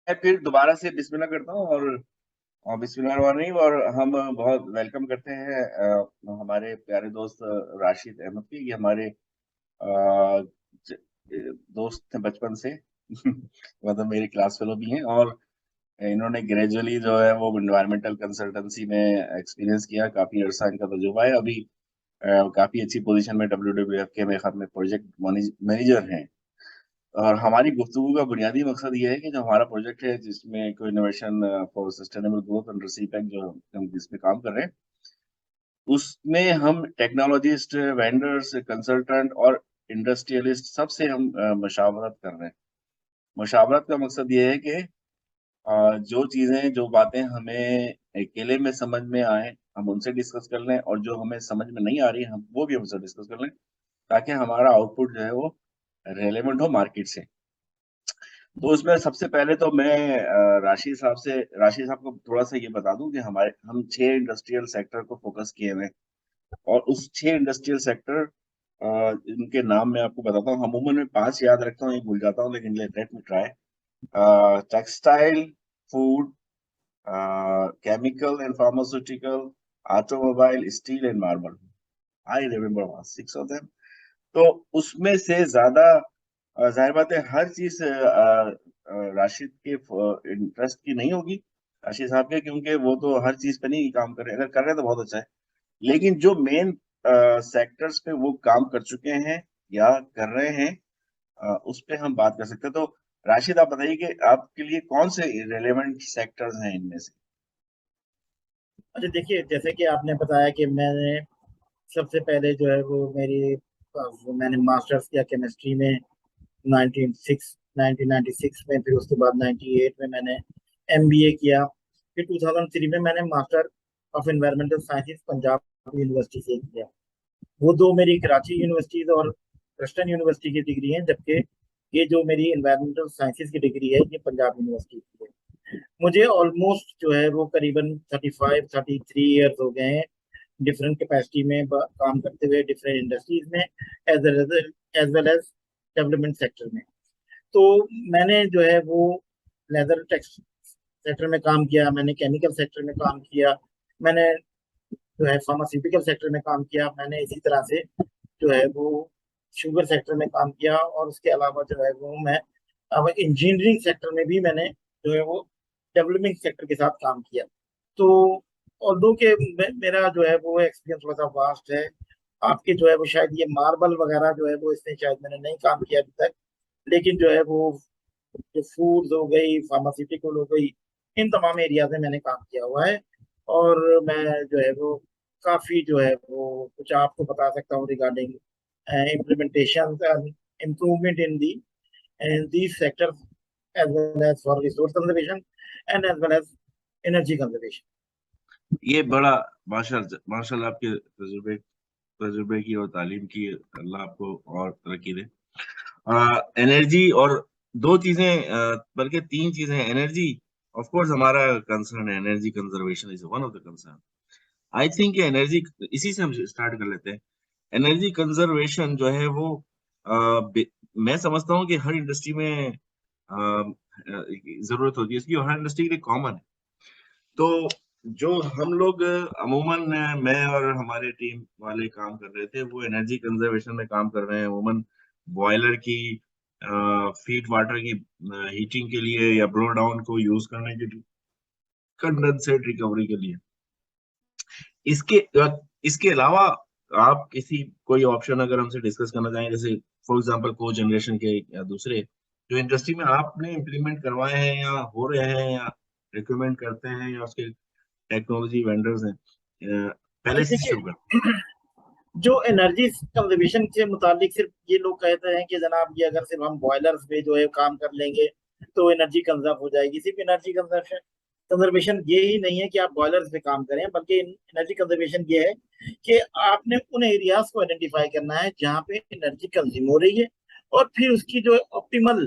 मैं फिर दोबारा से बिस्मिल्लाह करता हूँ और बिस्मिल्लाहिर्रहमानिर्रहीम। और हम बहुत वेलकम करते हैं हमारे प्यारे दोस्त राशिद अहमद की। ये हमारे ज- दोस्त थे बचपन से मतलब मेरे क्लास फेलो भी हैं। और इन्होंने ग्रेजुअली जो है वो एनवायरमेंटल कंसल्टेंसी में एक्सपीरियंस किया, काफी अरसा इनका तजुर्बा है। अभी काफी अच्छी पोजीशन में WWF के में खाते में प्रोजेक्ट मैनेजर हैं। और हमारी गुफ्तगू का बुनियादी मकसद ये है कि जो हमारा प्रोजेक्ट है जिसमें को innovation for sustainable growth under CPEC जो हम जिसमें काम कर रहे हैं, उसमें हम टेक्नोलॉजिस्ट, वेंडर्स, कंसल्टेंट और इंडस्ट्रियलिस्ट सबसे हम मशावरत कर रहे हैं। मशावरत का मकसद ये है कि जो चीजें जो बातें हमें अकेले में समझ में आए हम उनसे डिस्कस कर लें, और जो हमें समझ में नहीं आ रही हम वो भी हमसे डिस्कस कर लें, ताकि हमारा आउटपुट जो है वो रेलेवेंट हो मार्केट से। तो उसमें सबसे पहले तो मैं राशि साहब को थोड़ा सा ये बता दूं कि हमारे हम 6 इंडस्ट्रियल सेक्टर को फोकस किए हुए हैं। और उस 6 इंडस्ट्रियल सेक्टर इनके नाम मैं आपको बताता हूँ। अमूमन मैं 5 याद रखता हूँ, एक भूल जाता हूँ, लेकिन let me try. Textile, food, chemical and pharmaceutical, automobile, steel and marble. I remember 6 of them. तो उसमें से ज्यादा जाहिर बात है हर चीज राशिद के इंटरेस्ट की नहीं होगी, राशिद साहब के, क्योंकि वो तो हर चीज पे नहीं काम कर रहे हैं। अगर कर रहे हैं तो बहुत अच्छा है। लेकिन जो मेन सेक्टर्स पे वो काम कर चुके हैं या कर रहे हैं, उस पे हम बात कर सकते हैं। तो राशिद आप बताइए कि आपके लिए कौन से रेलेवेंट सेक्टर्स हैं इनमें से। अच्छा, देखिए, जैसे कि आपने बताया कि मैंने सबसे पहले जो है वो मैंने मास्टर्स किया केमिस्ट्री में 1996 में। फिर उसके बाद 98 में मैंने MBA किया। फिर 2003 में मैंने master of environmental sciences Punjab university से किया। वो दो मेरी कराची यूनिवर्सिटीज और वेस्टर्न यूनिवर्सिटी की डिग्री हैं, जबकि ये जो मेरी एनवायरमेंटल साइंसेज की डिग्री है ये पंजाब यूनिवर्सिटी की है। मुझे ऑलमोस्ट जो है वो करीबन 35-33 ईयर्स हो गए हैं डिफरेंट कैपेसिटी में काम करते हुए डिफरेंट इंडस्ट्रीज में, as well as development sector में। तो मैंने जो है वो लेदर टेक्स सेक्टर में काम किया, मैंने केमिकल सेक्टर में काम किया, मैंने जो है फार्मास्यूटिकल सेक्टर में काम किया, मैंने इसी तरह से जो है वो शुगर सेक्टर में काम किया, और उसके अलावा जो है वो मैं अब इंजीनियरिंग सेक्टर में भी मैंने जो है वो डेवलपिंग सेक्टर के साथ काम किया। तो और दो के मेरा जो है वो एक्सपीरियंस थोड़ा सा वास्ट है। आपके जो है वो शायद ये मार्बल वगैरह जो है वो इसमें शायद मैंने नहीं काम किया अभी तक। लेकिन जो है वो जो फूड्स हो गई, फार्मास्यूटिकल हो गई, इन तमाम एरियाज में मैंने काम किया हुआ है। और मैं जो है वो काफी जो है वो कुछ आपको बता सकता हूँ regarding implementations and improvement in these sectors, as well as for resource conservation and as well as energy conservation. ये बड़ा माशाल्लाह माशाल्लाह आपके तजुर्बे तजुर्बे की और तालीम की अल्लाह आपको और तरक्की दे। एनर्जी और दो चीजें, बल्कि 3 चीजें हैं। एनर्जी ऑफ कोर्स हमारा कंसर्न है, energy conservation is one of the concern. I think energy, इसी से हम स्टार्ट कर लेते हैं। एनर्जी कंजर्वेशन जो है वो मैं समझता हूँ कि हर इंडस्ट्री में जरूरत होती है इसकी, और हर इंडस्ट्री के लिए कॉमन है। तो जो हम लोग अमूमन मैं और हमारे टीम वाले काम कर रहे थे वो एनर्जी कंजर्वेशन में काम कर रहे हैं। अमूमन बॉयलर की फीड वाटर की हीटिंग के लिए या ब्लो डाउन को यूज करने के लिए, कंडेंसेट रिकवरी के लिए। इसके इसके अलावा आप किसी कोई ऑप्शन अगर हमसे डिस्कस करना चाहें, जैसे फॉर एग्जांपल को जनरेशन के या दूसरे जो इंडस्ट्री में आपने इम्प्लीमेंट करवाए हैं या हो रहे हैं या रिकमेंड करते हैं, या उसके टेक्नोलॉजी वेंडर्स हैं, पहले अच्छा, से शुरू कर। देखिए, जो एनर्जी कंजर्वेशन से मुतालिक सिर्फ ये लोग कहते हैं कि जनाब ये अगर सिर्फ हम बॉयलर्स पे जो है काम कर लेंगे तो एनर्जी कंजर्व हो जाएगी। सिर्फ एनर्जी कंजर्वेशन कंजर्वेशन ये ही नहीं है कि आप बॉयलर्स पे काम करें, बल्कि एनर्जी कंजर्वेशन ये है कि आपने उन एरियाज को आइडेंटिफाई करना है जहाँ पे एनर्जी कंज्यूम हो रही है, और फिर उसकी जो ऑप्टिमल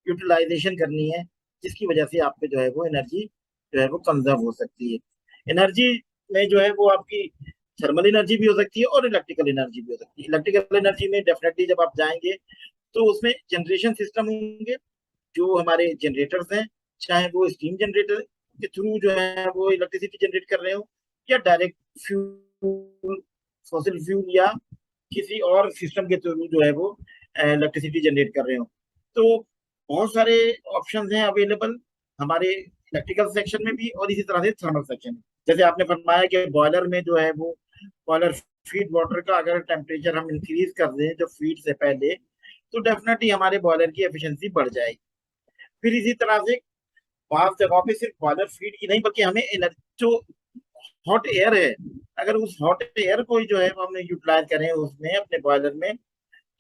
यूटिलाइजेशन करनी है, जिसकी वजह से आपके जो है वो एनर्जी जो है वो कंजर्व हो सकती है। एनर्जी में जो है वो आपकी थर्मल एनर्जी भी हो सकती है और इलेक्ट्रिकल एनर्जी भी हो सकती है। इलेक्ट्रिकल एनर्जी में डेफिनेटली जब आप जाएंगे तो उसमें जनरेशन सिस्टम होंगे, जो हमारे जनरेटर्स हैं, चाहे वो स्टीम जनरेटर के थ्रू जो है वो इलेक्ट्रिसिटी जनरेट कर रहे हो, या डायरेक्ट फ्यूल, फॉसिल फ्यूल, या किसी और सिस्टम के थ्रू जो है वो इलेक्ट्रिसिटी जनरेट कर रहे हो। तो बहुत सारे ऑप्शंस हैं अवेलेबल हमारे इलेक्ट्रिकल सेक्शन में भी, और इसी तरह से थर्मल सेक्शन में। जैसे आपने फरमाया कि बॉयलर में जो है वो बॉयलर फीड वाटर का अगर टेम्परेचर हम इंक्रीज कर दें जो फीड से पहले, तो डेफिनेटली हमारे बॉयलर की एफिशिएंसी बढ़ जाएगी। फिर इसी तरह से बाहर जगहों पे सिर्फ बॉयलर फीड की नहीं, बल्कि हमें एनर्जी जो हॉट एयर है, अगर उस हॉट एयर को जो है वो हमने यूटिलाइज करें उसमें अपने बॉयलर में,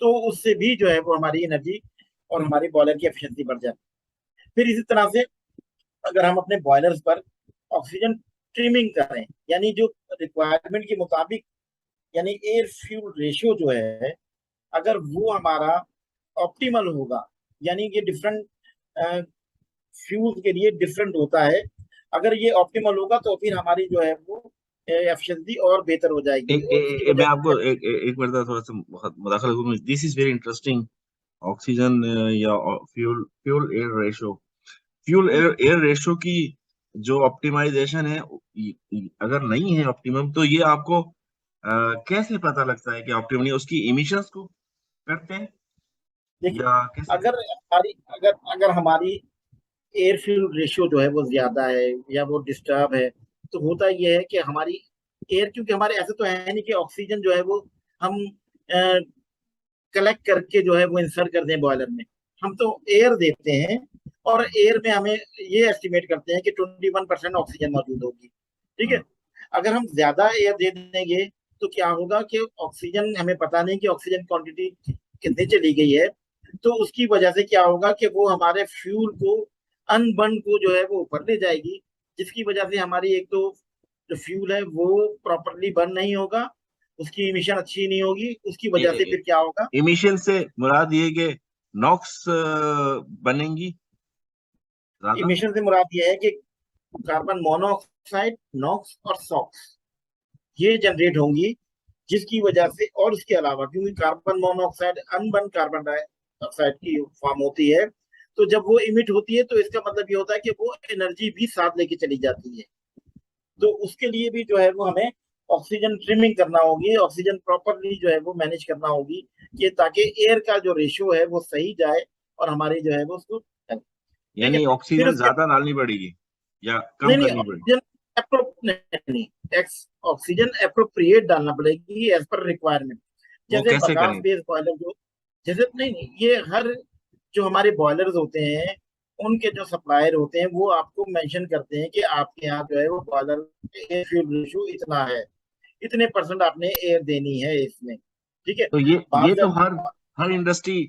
तो उससे भी जो है वो हमारी एनर्जी और हमारी बॉयलर की एफिशिएंसी बढ़ जाती है। फिर इसी तरह से अगर हम अपने बॉयलर्स पर ऑक्सीजन ट्रिमिंग करें, यानी जो रिक्वायरमेंट के मुताबिक, यानी एयर फ्यूल रेशियो जो है, अगर वो हमारा ऑप्टिमल होगा, यानी कि डिफरेंट फ्यूल के लिए डिफरेंट होता है, अगर ये ऑप्टिमल होगा तो फिर हमारी जो है वो एफिशिएंसी और बेहतर हो जाएगी, और उसकी मैं वजह से आपको एक मिनट थोड़ा सा बहुत मुदाखला करूँ। This is very interesting. Oxygen या fuel fuel air ratio, fuel air ratio की जो ऑप्टिमाइजेशन है, अगर नहीं है ऑप्टिमम, तो ये आपको कैसे पता लगता है कि ऑप्टिमम नहीं है? उसकी इमिशंस को करते हैं देखिए, या कैसे? अगर हमारी एयर फ्यूल रेशियो जो है वो ज्यादा है या वो डिस्टर्ब है, तो होता यह है कि हमारी एयर, क्योंकि हमारे ऐसे तो है नहीं कि ऑक्सीजन जो है वो हम कलेक्ट करके जो है वो इंसर्ट कर दें बॉयलर में, हम तो एयर देते हैं, और एयर में हमें ये एस्टिमेट करते हैं कि 21% ऑक्सीजन मौजूद होगी। ठीक है। हम्म। अगर हम ज्यादा एयर दे देंगे तो क्या होगा कि ऑक्सीजन, हमें पता नहीं कि ऑक्सीजन क्वांटिटी कितनी चली गई है, तो उसकी वजह से क्या होगा कि वो हमारे फ्यूल को, अनबर्न को जो है वो ऊपर ले जाएगी, जिसकी वजह से हमारी एक तो जो फ्यूल है वो प्रॉपरली बर्न नहीं होगा, उसकी इमिशन अच्छी नहीं होगी, उसकी वजह से फिर क्या होगा। इमिशन से मुराद ये कि नॉक्स बनेंगी ज्यादा। इमिशन से मुराद ये है कि कार्बन मोनोऑक्साइड, नॉक्स और सॉक्स, ये जनरेट होंगी, जिसकी वजह से, और उसके अलावा क्योंकि carbon monoxide unburn carbon dioxide की फॉर्म होती है, तो जब वो इमिट होती है तो इसका मतलब ये होता है कि वो एनर्जी भी साथ लेके चली जाती है। तो उसके लिए भी जो है वो हमें ऑक्सीजन ट्रिमिंग करना होगी, ऑक्सीजन प्रॉपरली जो है वो मैनेज करना होगी, कि ताकि एयर का जो रेशियो है वो सही जाए, और हमारे जो है वो उसको, ठीक है। यानी फिर ऑक्सीजन उसके, ज्यादा डालनी पड़ेगी या नहीं कम नहीं, करनी पड़ेगी? ऑक्सीजन नहीं, ऑक्सीजन अप्रोप्रिएट डालना पड़ेगी एज पर रिक्वायरमेंट। वो जैसे कैसे बकास करें? बेस्ड बॉयलर जो, जैसे नहीं नहीं, ये हर जो हमारे बॉयलर्स होते हैं, उनके जो सप्लायर होते हैं वो आपको मेंशन करते हैं कि आपके यहाँ जो है वो बॉयलर एयर फ्यूल रेशियो इतना है, इतने परसेंट आपने एयर देनी है इसमें। ठीक है। तो ये बात तो जब, हर इंडस्ट्री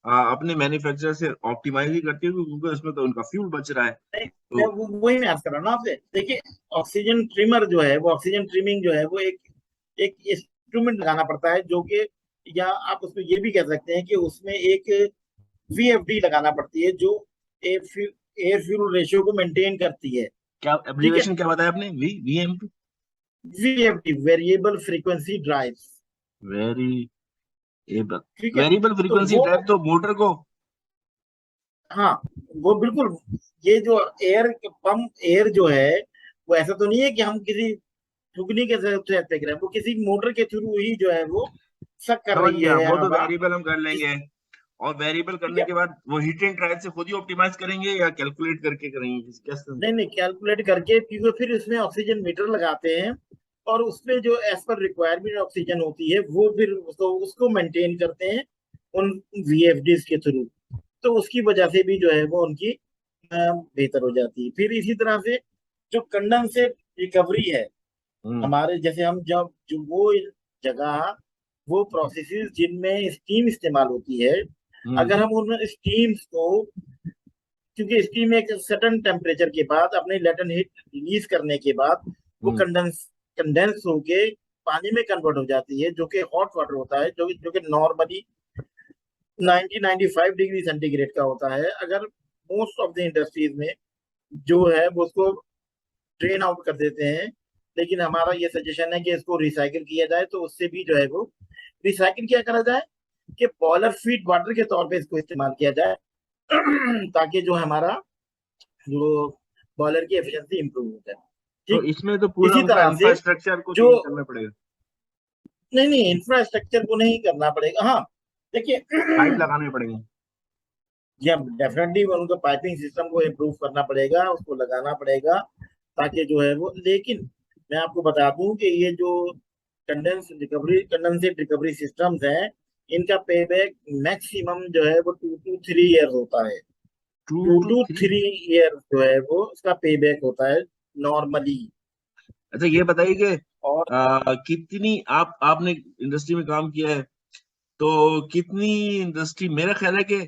अपने मैन्युफैक्चरर से ऑप्टिमाइज ही करती है, क्योंकि उसमें तो उनका फ्यूल बच रहा है। मैं तो वही मैं अर्ज कर रहा हूँ ना आपसे। देखिए, ऑक्सीजन ट्रिमर जो है वो, ऑक्सीजन ट्रिमिंग जो है वो एक एक इंस्ट्रूमेंट लगाना पड़ता है, जो कि, या आप उसको ये भी कह सकते हैं कि उसमें एक वीएफडी लगाना पड़ती है, जो एयर फ्यूल रेशियो को मेंटेन करती है। क्या ठीक है। एब्रिविएशन क्या बताया आपने? VMP? VFD, variable frequency drives. Very ठीक है। वेरिएबल तो फ्रीक्वेंसी वो, ड्राइव तो मोटर को। हाँ, वो बिल्कुल, ये जो एयर पंप एयर जो है, वो ऐसा तो नहीं है कि हम किसी टुकनी के से फेंक रहे हैं, वो किसी मोटर के थ्रू ही जो है वो सक कर समझ रही गया, है वो तो हवा। वेरिएबल हम कर जिस, लेंगे। और वेरिएबल ठीक करने है। के बाद वो हीट एंड ट्रायल से खुद ही ऑप्टिमाइज करेंगे या कैलकुलेट करके करेंगे, कैसे? नहीं नहीं, कैलकुलेट करके, क्योंकि फिर इसमें ऑक्सीजन मीटर लगाते हैं, और उसमें जो एज पर रिक्वायरमेंट ऑक्सीजन होती है वो फिर उसको मेंटेन करते हैं उन वीएफडीज के थ्रू। तो उसकी वजह से भी जो है वो उनकी बेहतर हो जाती है। फिर इसी तरह से जो कंडेंसेट रिकवरी है हम्म। हमारे, जैसे हम जब जो वो जगह, वो प्रोसेसेस जिनमें स्टीम इस्तेमाल होती है, हम्म। अगर हम उन स्टीम्स को, क्योंकि स्टीम एक सर्टेन टेम्परेचर के बाद अपने लेटेंट हीट रिलीज करने के बाद वो हम्म। कंडेंस होके पानी में कन्वर्ट हो जाती है, जो कि हॉट वाटर होता है, जो कि नॉर्मली 90-95 डिग्री सेंटीग्रेड का होता है। अगर मोस्ट ऑफ द इंडस्ट्रीज में जो है वो उसको ड्रेन आउट कर देते हैं, लेकिन हमारा ये सजेशन है कि इसको रिसाइकिल किया जाए, तो उससे भी जो है वो रिसाइकिल क्या करा जाए कि बॉयलर फीड वाटर के तौर पे इसको इस्तेमाल किया जाए ताकि जो हमारा जो बॉयलर की एफिशिएंसी इंप्रूव होता है। तो ठीक, इसमें तो पूरा इसी उनका तरह से इंफ्रास्ट्रक्चर को जो, चेंज करना पड़ेगा। नहीं नहीं, इंफ्रास्ट्रक्चर को नहीं करना पड़ेगा। हाँ, देखिए पाइप लगाने पड़ेंगे। जी हाँ, डेफिनेटली उनको पाइपिंग सिस्टम को इम्प्रूव करना पड़ेगा, उसको लगाना पड़ेगा, ताकि जो है वो, लेकिन मैं आपको बता दूं कि ये जो कंडेंसेट रिकवरी सिस्टम्स हैं, इनका पेबैक मैक्सिमम जो है वो 2 to 3 ईयर होता है। Two two two two three three year जो है वो उसका पेबैक होता है नॉर्मली। अच्छा ये बताइए कि और कितनी आपने इंडस्ट्री में काम किया है, तो कितनी इंडस्ट्री, मेरा ख्याल है कि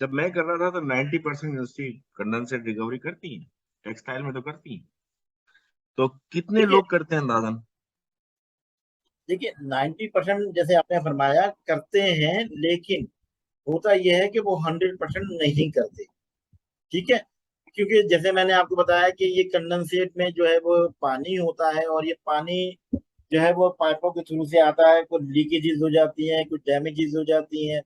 जब मैं कर रहा था तो 90% इंडस्ट्री कंडेंसेट रिकवरी करती है, टेक्सटाइल में तो करती है। तो कितने देखिए लोग करते हैं अंदाजन? देखिए 90% जैसे आपने फरमाया करते हैं, लेकिन होता यह है कि वो 100% नहीं करते। ठीक है, क्योंकि जैसे मैंने आपको बताया कि ये कंडेंसेट में जो है वो पानी होता है, और ये पानी जो है वो पाइपों के थ्रू से आता है, कुछ लीकेजेस हो जाती हैं, कुछ डैमेजेस हो जाती हैं,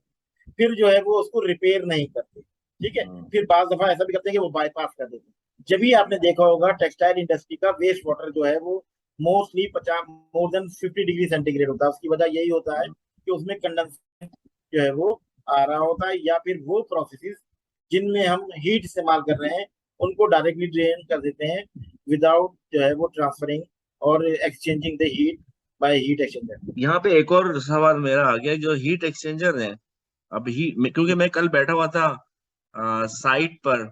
फिर जो है वो उसको रिपेयर नहीं करते। ठीक है, हम्म। फिर बाज दफा ऐसा भी करते हैं कि वो बाईपास कर देते हैं। जब भी आपने देखा होगा टेक्सटाइल इंडस्ट्री का वेस्ट वाटर जो है वो mostly 50 more than 50 degree centigrade होता है। उसकी वजह यही होता है कि उसमें कंडेंसेट जो है वो आ रहा होता है, या फिर वो प्रोसेसेस जिनमें हम हीट इस्तेमाल कर रहे हैं उनको डायरेक्टली ड्रेन कर देते हैं, विदाउट जो है वो ट्रांसफरिंग और exchanging the heat by heat exchanger. यहाँ पे एक और सवाल मेरा आ गया, जो हीट एक्सचेंजर है। अभी क्योंकि मैं कल बैठा हुआ था साइट पर,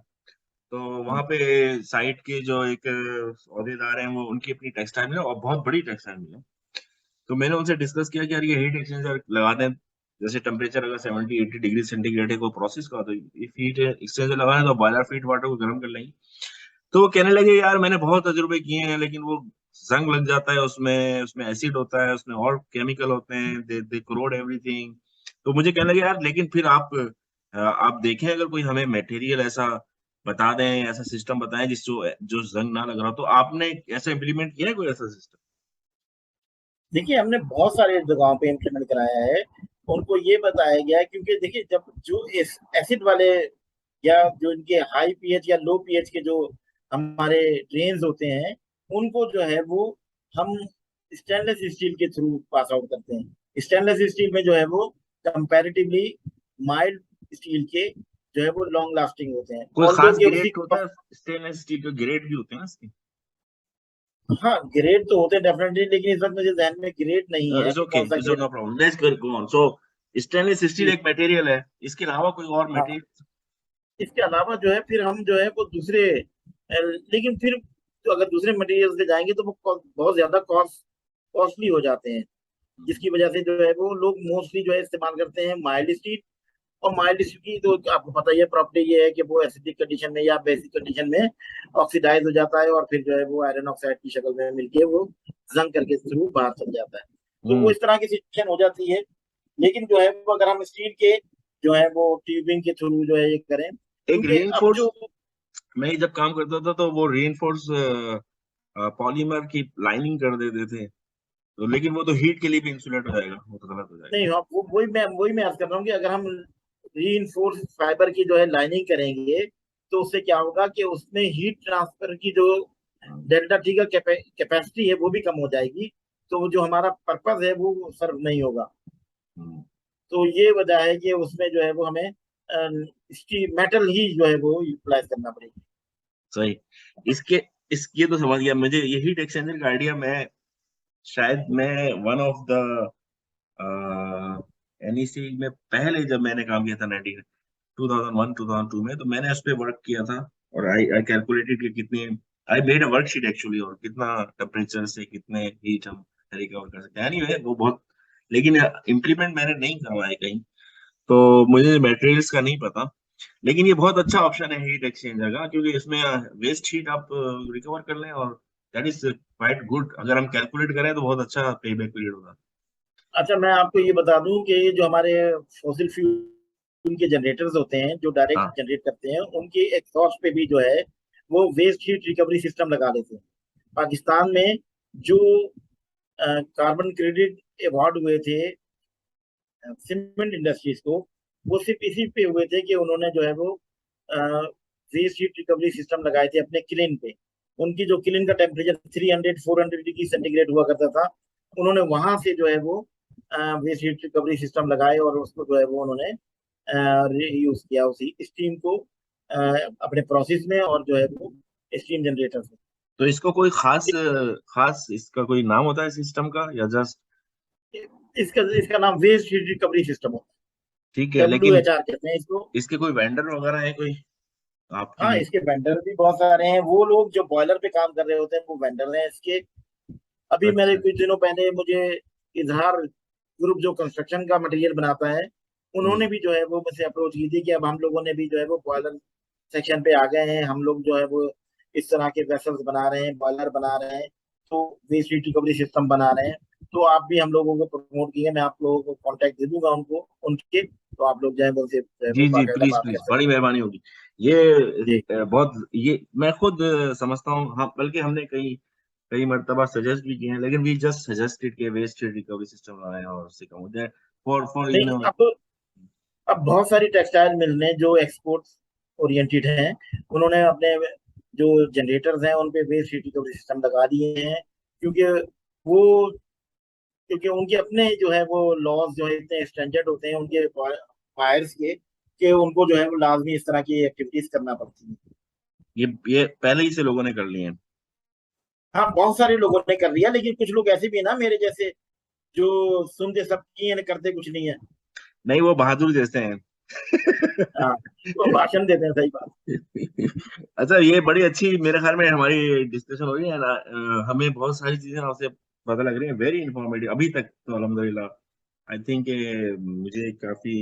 तो वहां पे साइट के जो एक अहदेदार हैं, वो उनकी अपनी टेक्सटाइल मिल है और बहुत बड़ी टेक्सटाइल मिल है। तो मैंने उनसे डिस्कस किया कि यार ये हीट एक्सचेंजर लगा दें, जैसे टेम्परेचर अगर 70-80 डिग्री सेंटीग्रेड है कोई प्रोसेस का, तो इस हीट एक्सचेंजर लगाना है तो बॉयलर फीड वाटर को गर्म कर लेंगे। तो वो कहने लगे यार मैंने बहुत तजुर्बे किए हैं, लेकिन वो जंग लग जाता है उसमें, उसमें एसिड होता है, उसमें और केमिकल होते हैं, दे दे करोड एवरीथिंग। तो मुझे कहने लगे यार लेकिन फिर आप देखें अगर कोई हमें मटेरियल ऐसा बता दें, ऐसा सिस्टम बताएं जिस जो जो जंग ना लग रहा हो। तो आपने ऐसा इम्प्लीमेंट किया है कोई ऐसा सिस्टम? देखिए हमने बहुत सारे जगहों पे इम्प्लीमेंट कराया है। उनको ये बताया गया है, क्योंकि देखिए जब जो एसिड वाले या जो इनके हाई पीएच या लो पीएच के जो हमारे ड्रेन्स होते हैं, उनको जो है वो हम स्टेनलेस स्टील के थ्रू पास आउट करते हैं। स्टेनलेस स्टील में जो है वो कंपैरेटिवली माइल्ड स्टील के जो है वो लॉन्ग लास्टिंग होते हैं, कोई ऑल्दो खास कि ग्रेड उसकी होता है? स्टेनलेस स्टील के ग्रेड भी होते हैं ना इसके? हाँ ग्रेड तो होते हैं डेफिनेटली, लेकिन इस वक्त मुझे ध्यान में ग्रेड नहीं है इट्स कि ओके, कौन सा it's grade. No problem, let's go on. So stainless steel जी एक मटेरियल है, इसके अलावा कोई और हाँ, मटेरियल? इसके अलावा जो है फिर हम जो है वो दूसरे लेकिन फिर तो अगर दूसरे मटेरियल से जाएंगे तो वो बहुत ज्यादा कॉस्टली हो जाते हैं, जिसकी वजह से जो है वो लोग मोस्टली जो है इस्तेमाल करते हैं माइल्ड स्टील। और माइल्ड स्टील की तो आपको पता ही है प्रॉपर्टी ये है कि वो एसिडिक कंडीशन में या बेसिक कंडीशन में ऑक्सीडाइज हो जाता है, और फिर जो है वो आयरन ऑक्साइड की शक्ल में मिलके वो जंग करके थ्रू बाहर चल जाता है। तो वो हम्म। इस तरह की सिचुएशन हो जाती है। लेकिन जो है वो अगर हम स्टील के जो है वो ट्यूबिंग के थ्रू जो है ये करें, एक क्योंकि अब रीइंफोर्स, जो, मैं जब काम करता था तो वो रीइंफोर्स पॉलीमर की लाइनिंग कर देते थे, तो लेकिन वो तो हीट के लिए भी इंसुलेट हो जाएगा, वो तो गलत हो जाएगा। नहीं हाँ, वो वही मैं अर्ज कर रहा हूँ कि अगर हम री फाइबर की जो है लाइनिंग करेंगे, तो उससे क्या होगा कि उसमें हीट ट्रांसफर की जो हम्म। डेल्टा टी का कैपेसिटी है वो भी कम हो जाएगी। तो वो जो हमारा पर्पज है वो सर्व नहीं होगा। हम्म। तो ये वजह है कि उसमें जो है वो हमें इसकी मेटल ही जो है वो यूटिलाइज करना पड़ेगी। सही। इसके इसके तो समझ गया मुझे, ये हीट एक्सचेंजर का आइडिया मैं शायद मैं वन ऑफ द एनईसी में पहले जब मैंने काम किया था 2001-2002 में, तो मैंने उस पर वर्क किया था। और आई आई कैलकुलेटेड कि कितने, I made a worksheet actually, और कितना टेम्परेचर से कितने हीट हम रिकवर कर सकते हैं। एनीवे वो बहुत, लेकिन इम्प्लीमेंट मैंने नहीं करवाया कहीं, तो मुझे मटेरियल्स का नहीं पता। लेकिन ये बहुत अच्छा ऑप्शन है हीट एक्सचेंजर का, क्योंकि इसमें वेस्ट हीट आप रिकवर कर लें, और दैट इज क्वाइट गुड। अगर हम कैलकुलेट करें तो बहुत अच्छा पे बैक पीरियड होगा। अच्छा, मैं आपको ये बता दूं कि ये जो हमारे फॉसिल फ्यूल के जनरेटर्स होते हैं जो डायरेक्ट हाँ। जनरेट करते हैं, उनके एग्जॉस्ट पे भी जो है वो वेस्ट हीट रिकवरी सिस्टम लगा देते हैं। पाकिस्तान में जो कार्बन क्रेडिट अवार्ड हुए थे सीमेंट इंडस्ट्रीज को, वो सिर्फ इसी पे हुए थे कि उन्होंने जो है वो वेस्ट हीट रिकवरी सिस्टम लगाए थे अपने किलिन पे। उनकी जो किलिन का टेम्परेचर 300-400 डिग्री सेंटीग्रेड हुआ करता था, उन्होंने वहां से जो है वो वेस्ट हीट रिकवरी सिस्टम लगाए और उसको जो है वो उन्होंने यूज किया उसी स्टीम को अपने प्रोसेस में, और जो है वो स्टीम जनरेटर से। तो इसको कोई खास खास इसका कोई नाम होता है सिस्टम का, या जस्ट? इसका इसका नाम वेस्ट हीट रिकवरी सिस्टम होता ठीक है, है, डब्ल्यू लेकिन एच आर कहते हैं इसको। इसके कोई वेंडर वगैरह है कोई हाँ, आपकी? इसके वेंडर भी बहुत सारे हैं। वो लोग जो बॉयलर पे काम कर रहे होते हैं वो वेंडर हैं इसके। अभी मेरे अच्छा। कुछ दिनों पहले मुझे इजहार ग्रुप जो कंस्ट्रक्शन का मटेरियल बनाता है, हम्म। उन्होंने भी जो है वो मुझसे अप्रोच की थी कि अब हम लोगों ने भी जो है वो बॉयलर सेक्शन पे आ गए हैं, हम लोग जो है वो इस तरह के वेसल्स बना रहे हैं, बॉयलर बना रहे हैं, तो वेस्ट हीट रिकवरी सिस्टम बना रहे हैं। तो आप भी हम लोगों को प्रमोट किए, मैं आप लोगों को कांटेक्ट दे दूंगा उनको उनके, तो आप लोग जो है वो उनसे जो है वो जी जी, बाकायदा प्लीज बात कर प्लीज, सकते बड़ी मेहरबानी होगी। ये हैं। जी। बहुत, ये मैं खुद समझता हूँ, हाँ, बल्कि हमने कई कई मर्तबा सजेस्ट भी किए हैं, लेकिन वी जस्ट सजेस्टेड कि वेस्ट रिकवरी सिस्टम लगाएं और उससे कम हो जाए, फॉर फॉर नहीं, अब बहुत सारी टेक्सटाइल मिल ने जो एक्सपोर्ट ओरिएंटेड हैं, उन्होंने अपने जो जनरेटर्स हैं उन पे वेस्ट हीट रिकवरी सिस्टम लगा दिए हैं। क्योंकि वो क्योंकि उनके अपने जो है वो लॉज जो है इतने स्टैंडर्ड होते हैं उनके फायर्स के, कि उनको जो है वो लाजमी इस तरह की एक्टिविटीज करना पड़ती है। ये पहले ही से लोगों ने कर लिए हैं। हाँ, बहुत सारे लोगों ने कर लिया, लेकिन कुछ लोग ऐसे भी है ना मेरे जैसे, जो सुनते सब की है करते कुछ नहीं है। नहीं, वो बहादुर जैसे हैं। हाँ, वो भाषण देते हैं, सही बात। अच्छा, ये बड़ी अच्छी मेरे ख्याल में हमारी डिस्कशन हो रही है ना, हमें बहुत सारी चीजें आपसे पता लग रही है, वेरी इंफॉर्मेटिव अभी तक तो, अल्हम्दुलिल्लाह। आई थिंक मुझे काफी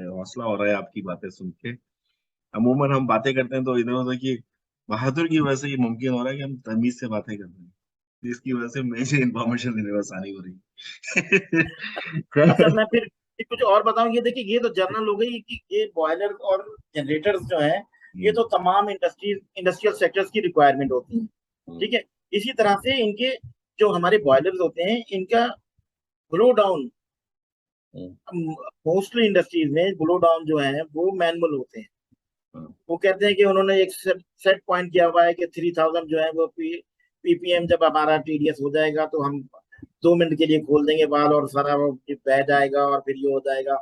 हौसला हो रहा है आपकी बातें सुन के। अमूमन हम बातें करते हैं तो इधर उधर की, बहादुर की वजह से ये मुमकिन हो रहा है कि हम तमीज से बातें कर रहे हैं, जिसकी वजह से मुझे इंफॉर्मेशन देने में आसानी हो रही अच्छा, है। मैं फिर कुछ और बताऊं। ये देखिए, ये तो जर्नल हो गई कि ये बॉयलर और जनरेटर्स जो हैं, ये तो तमाम इंडस्ट्रियल सेक्टर्स की रिक्वायरमेंट होती है। ठीक है। इसी तरह से इनके जो हमारे बॉयलर्स होते हैं, इनका ब्लो डाउन, मोस्टली इंडस्ट्रीज में ब्लो डाउन जो है वो मैनुअल होते हैं। वो कहते हैं कि उन्होंने एक सेट पॉइंट किया हुआ है कि 3000 जो है वो पीपीएम जब हमारा टीडीएस हो जाएगा तो हम 2 मिनट के लिए खोल देंगे बाल और सारा वो बह जाएगा और फिर ये हो जाएगा।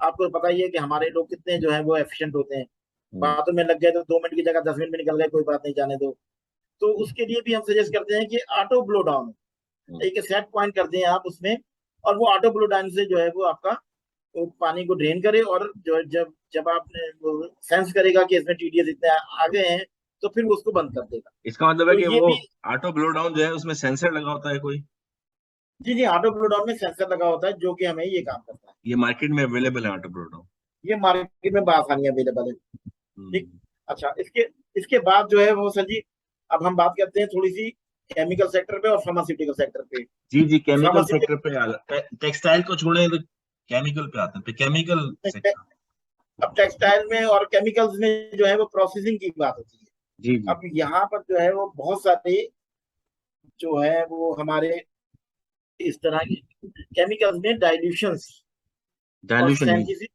आपको पता ही है कि हमारे लोग कितने जो है वो एफिशिएंट होते हैं। बातों में लग गए तो 2 मिनट की जगह 10 मिनट में निकल गए, कोई बात नहीं, जाने दो। तो उसके लिए भी हम सजेस्ट करते हैं कि ऑटो ब्लो डाउन एक सेट पॉइंट कर दें आप उसमें, और वो ऑटो ब्लो डाउन से जो है वो आपका वो पानी को ड्रेन करे, और जो है जब जब आपने वो सेंस करेगा कि इसमें टीडीएस इतने आ गए हैं, तो फिर वो उसको बंद कर देगा। इसका मतलब है तो कि ये वो भी, ऑटो ब्लो डाउन जो है उसमें सेंसर लगा होता है कोई? जी जी, ऑटो ब्लो डाउन में सेंसर लगा होता है जो कि हमें ये काम करता है। ये मार्केट में अवेलेबल है ऑटो ब्लो डाउन? ये मार्केट में बआसानी अवेलेबल है। ठीक। हम्म। अच्छा, इसके इसके बाद जो है वो सर जी, अब हम बात करते हैं थोड़ी सी केमिकल सेक्टर पे और फार्मास्यूटिकल सेक्टर पे। जी जी, केमिकल सेक्टर फार्मास्यूटिकल, पे आ गए, टेक्सटाइल को छोड़े तो केमिकल पे आते हैं, तो केमिकल सेक्टर। अब टेक्सटाइल में और केमिकल्स में जो है वो प्रोसेसिंग की बात होती है। जी जी। अब यहाँ पर जो है वो बहुत सारे जो है वो हमारे इस तरह के केमिकल्स में डाइल्यूशंस और डायल्यूशन, जी सिंथेसिस जी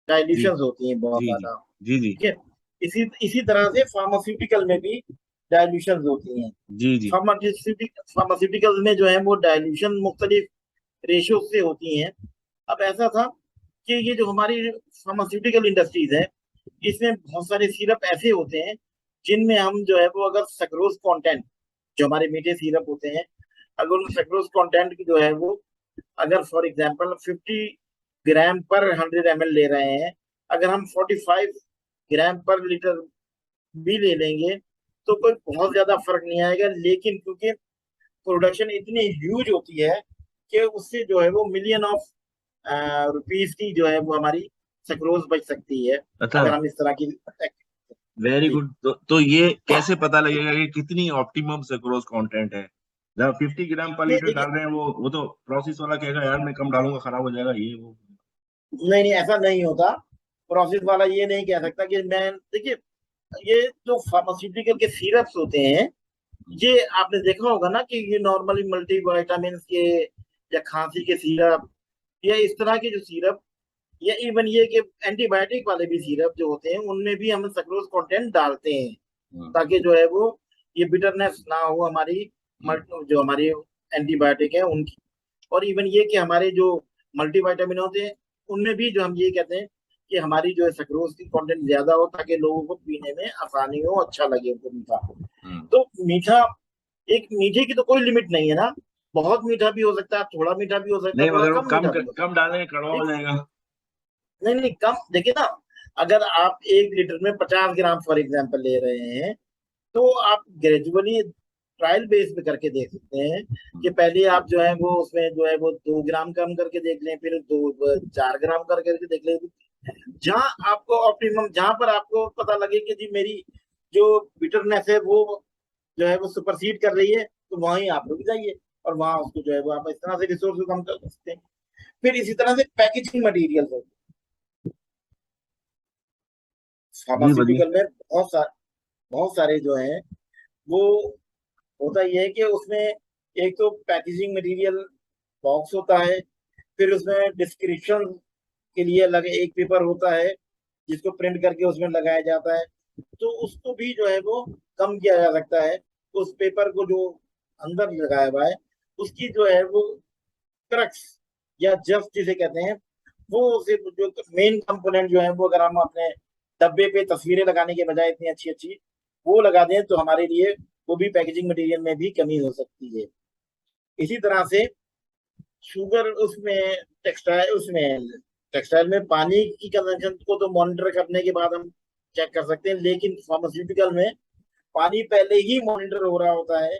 डाइल्यूशंस होती हैं बहुत जी जी ज्यादा। जी जी ठीक है। इसी इसी तरह से फार्मास्यूटिकल में भी डाइल्यूशंस होती हैं। जी जी फार्मास्यूटिकल में जो है वो डाइल्यूशन मुख्तलिफ रेशियो से होती हैं। अब ऐसा था कि ये जो हमारी फार्मास्यूटिकल इंडस्ट्रीज है, इसमें बहुत सारे सिरप ऐसे होते हैं जिनमें हम जो है वो अगर सक्रोज कंटेंट, जो हमारे मीठे सिरप होते हैं, अगर उन सक्रोज कंटेंट की जो है वो, अगर फॉर एग्जांपल 50 ग्राम पर 100 ml ले रहे हैं, अगर हम 45 ग्राम पर लीटर भी ले लेंगे तो कोई बहुत ज्यादा फर्क नहीं आएगा। लेकिन क्योंकि प्रोडक्शन इतनी ह्यूज होती है कि उससे जो है वो मिलियन ऑफ रुपीस की जो है वो हमारी सक्रोज बच सकती है, अच्छा, अगर हम इस तरह की। वेरी जी। गुड। तो ये कैसे पता लगेगा कि कितनी ऑप्टिमम सुक्रोज कंटेंट है? जब 50 ग्राम पर नहीं लीटर देखिए, डाल रहे हैं, वो तो प्रोसेस वाला कहेगा यार मैं कम डालूंगा, खराब हो जाएगा ये वो। नहीं नहीं, ऐसा नहीं होता। प्रोसेस वाला ये नहीं कह सकता कि मैं, देखिए, ये जो फार्मास्यूटिकल के सिरप्स होते हैं, ये आपने देखा होगा ना कि ये नॉर्मली मल्टी विटामिन के या खांसी के सिरप या इस तरह के जो सिरप, या इवन ये कि एंटीबायोटिक वाले भी सिरप जो होते हैं उनमें भी हम सक्रोज कंटेंट डालते हैं, हम्म, ताकि जो है वो ये बिटरनेस ना हो हमारी हम्म, जो हमारी एंटीबायोटिक है उनकी। और इवन ये कि हमारे जो मल्टीविटामिन होते हैं उनमें भी जो हम ये कहते हैं कि हमारी जो है सक्रोज की कंटेंट ज्यादा हो, ताकि लोगों को पीने में आसानी हो, अच्छा लगे उनको मीठा। हम्म। तो मीठा, एक मीठे की तो कोई लिमिट नहीं है ना, बहुत मीठा भी हो सकता है, थोड़ा मीठा भी हो सकता है, नहीं, थोड़ा मगर वो कम कम मीठा भी हो कम सकता डालेंगे कड़वा है। हो जाएगा। नहीं नहीं, कम देखिए ना, अगर आप 1 लीटर में 50 ग्राम फॉर एग्जाम्पल ले रहे हैं, तो आप ग्रेजुअली ट्रायल बेस पे करके देख सकते हैं कि हम्म, पहले आप जो है वो उसमें जो है वो 2 ग्राम कम करके देख लें, फिर 4 ग्राम करके देख लें। जहां आपको ऑप्टिमम, जहां पर आपको पता लगे कि जी मेरी जो बिटरनेस है वो जो है वो सुपरसीड कर रही है, तो वहीं आप रुक जाइए, और वहां उसको जो है वो आप इस तरह से रिसोर्स को कम कर सकते हैं। फिर इसी तरह से पैकेजिंग मटेरियल है, जी बताइए। फार्मास्यूटिकल में बहुत सारे जो हैं वो, होता यह है कि उसमें एक तो पैकेजिंग मटेरियल बॉक्स होता है, फिर उसमें डिस्क्रिप्शन के लिए अलग एक पेपर होता है जिसको प्रिंट करके उसमें लगाया जाता है। तो उसको भी जो है वो कम किया जा सकता है, उस पेपर को जो अंदर लगाया हुआ है उसकी जो है वो क्रक्स या जस्ट जिसे कहते हैं, वो सिर्फ जो मेन कंपोनेंट जो है वो अगर हम अपने डब्बे पे तस्वीरें लगाने के बजाय इतनी अच्छी अच्छी वो लगा दें, तो हमारे लिए वो भी पैकेजिंग मटेरियल में भी कमी हो सकती है। इसी तरह से शुगर उसमें, टेक्सटाइल में पानी की कंजम्पशन को तो मॉनिटर करने के बाद हम चेक कर सकते हैं, लेकिन फार्मास्यूटिकल में पानी पहले ही मॉनिटर हो रहा होता है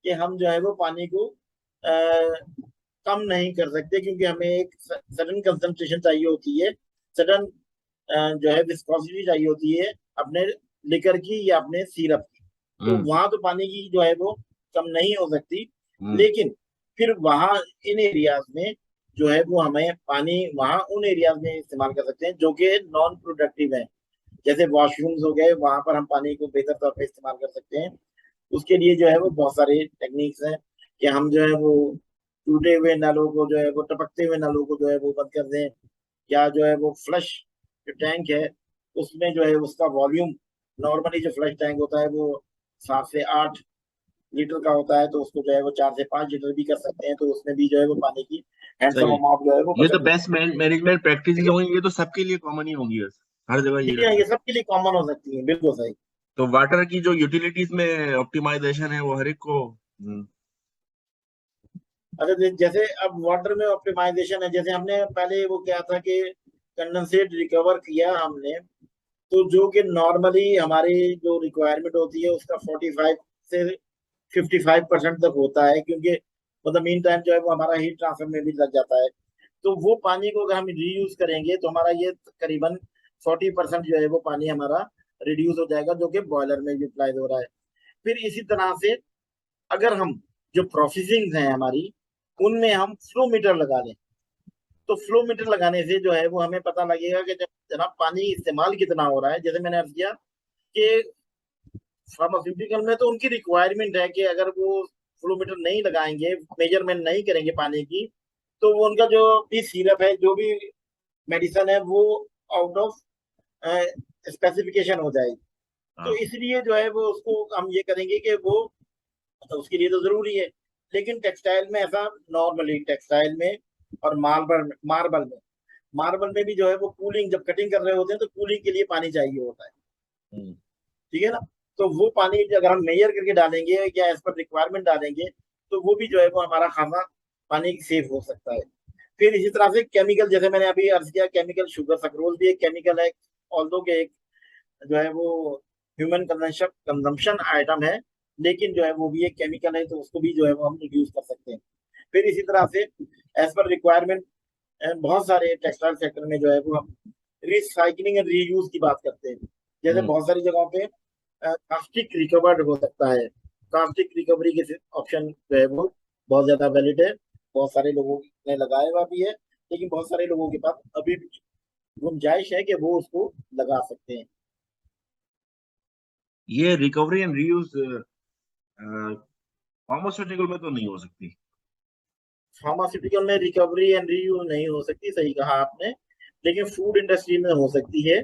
कि हम जो है वो पानी को कम नहीं कर सकते, क्योंकि हमें एक सडन कंसंट्रेशन चाहिए होती है, सडन जो है विस्कोसिटी चाहिए होती है अपने लिकर की या अपने सिरप की। तो हम्म, वहां तो पानी की जो है वो कम नहीं हो सकती, हम्म, लेकिन फिर वहां इन एरियाज में जो है वो हमें पानी वहां उन एरियाज में इस्तेमाल कर सकते हैं जो कि नॉन प्रोडक्टिव है, जैसे वॉशरूम्स हो गए, वहां पर हम पानी को बेहतर तौर पर इस्तेमाल कर सकते हैं। उसके लिए जो है वो बहुत सारे टेक्निक्स हैं कि हम जो है वो टूटे हुए नलों को जो है वो, टपकते हुए नलों को जो है वो बंद कर दें, या जो है वो फ्लश जो टैंक है उसमें जो है उसका वॉल्यूम, नॉर्मली जो फ्लश टैंक होता है वो 7 से 8 लीटर का होता है, तो उसको जो है वो 4 से 5 लीटर भी कर सकते हैं, तो उसमें भी जो है वो पानी की हैंडसम सही है। अमाउंट जो है वो ये तो बचत होती बेस्ट मैनेजमेंट है। प्रैक्टिस ठीक होंगी, ये तो सबके लिए कॉमन ही होंगी, बस हर जगह है ये जी हाँ, रहता ये है। सबके लिए कॉमन हो सकती है, बिल्कुल सही। तो वाटर की जो यूटिलिटीज में ऑप्टिमाइजेशन है वो हर एक को। अच्छा, जैसे अब वाटर में ऑप्टिमाइजेशन है, जैसे हमने पहले वो क्या था कि कंडेंसेट रिकवर किया हमने, तो जो कि नॉर्मली हमारी जो रिक्वायरमेंट होती है उसका 45 से 55% तक होता है, क्योंकि मतलब मीन टाइम जो है वो हमारा हीट ट्रांसफर में भी लग जाता है। तो वो पानी को अगर हम रीयूज करेंगे तो हमारा ये करीबन 40% जो है वो पानी हमारा रिड्यूस हो जाएगा, जो कि बॉयलर में यूटिलाइज हो रहा है। फिर इसी तरह से अगर हम जो प्रोसेसिंग है हमारी उनमें हम फ्लो मीटर लगा दें, तो फ्लो मीटर लगाने से जो है वो हमें पता लगेगा कि जब जनाब पानी इस्तेमाल कितना हो रहा है। जैसे मैंने अर्ज किया कि फार्मास्यूटिकल में तो उनकी रिक्वायरमेंट है कि अगर वो फ्लो मीटर नहीं लगाएंगे, मेजरमेंट नहीं करेंगे पानी की, तो वो उनका जो भी सिरप है, जो भी मेडिसिन है, वो आउट ऑफ स्पेसिफिकेशन हो जाएगी। तो हाँ। इसलिए जो है वो उसको हम ये करेंगे कि वो, तो उसके लिए तो जरूरी है। लेकिन टेक्सटाइल में ऐसा, नॉर्मली टेक्सटाइल में और मार्बल में भी जो है वो कूलिंग, जब कटिंग कर रहे होते हैं तो कूलिंग के लिए पानी चाहिए होता है। हम्म, ठीक है ना? तो वो पानी अगर हम मेजर करके डालेंगे या एज पर रिक्वायरमेंट डालेंगे, तो वो भी जो है वो हमारा खाना पानी सेफ हो सकता है। फिर इसी तरह से केमिकल, जैसे मैंने अभी अर्ज किया, केमिकल शुगर सक्रोज भी एक केमिकल है, ऑल्दो के एक जो है वो ह्यूमन कंजम्पशन आइटम है, लेकिन जो है वो भी एक केमिकल है, तो उसको भी जो है वो हम रिड्यूस कर सकते हैं। फिर इसी तरह से एज पर रिक्वायरमेंट बहुत सारे टेक्सटाइल सेक्टर में जो है वो हम रिसाइकलिंग एंड रीयूज की बात करते हैं। जैसे हम्म। बहुत सारी जगहों पे कास्टिक रिकवर्ड हो सकता है, कास्टिक रिकवरी के ऑप्शन जो है वो बहुत ज्यादा वैलिड है, बहुत सारे लोगों ने लगाया हुआ भी है, लेकिन बहुत सारे लोगों के पास अभी भी गुंजाइश है कि वो उसको लगा सकते हैं। ये रिकवरी एंड रीयूज फार्मास्यूटिकल में तो नहीं हो सकती। फार्मास्यूटिकल में रिकवरी एंड रीयूज नहीं हो सकती, सही कहा आपने। लेकिन फूड इंडस्ट्री में हो सकती है।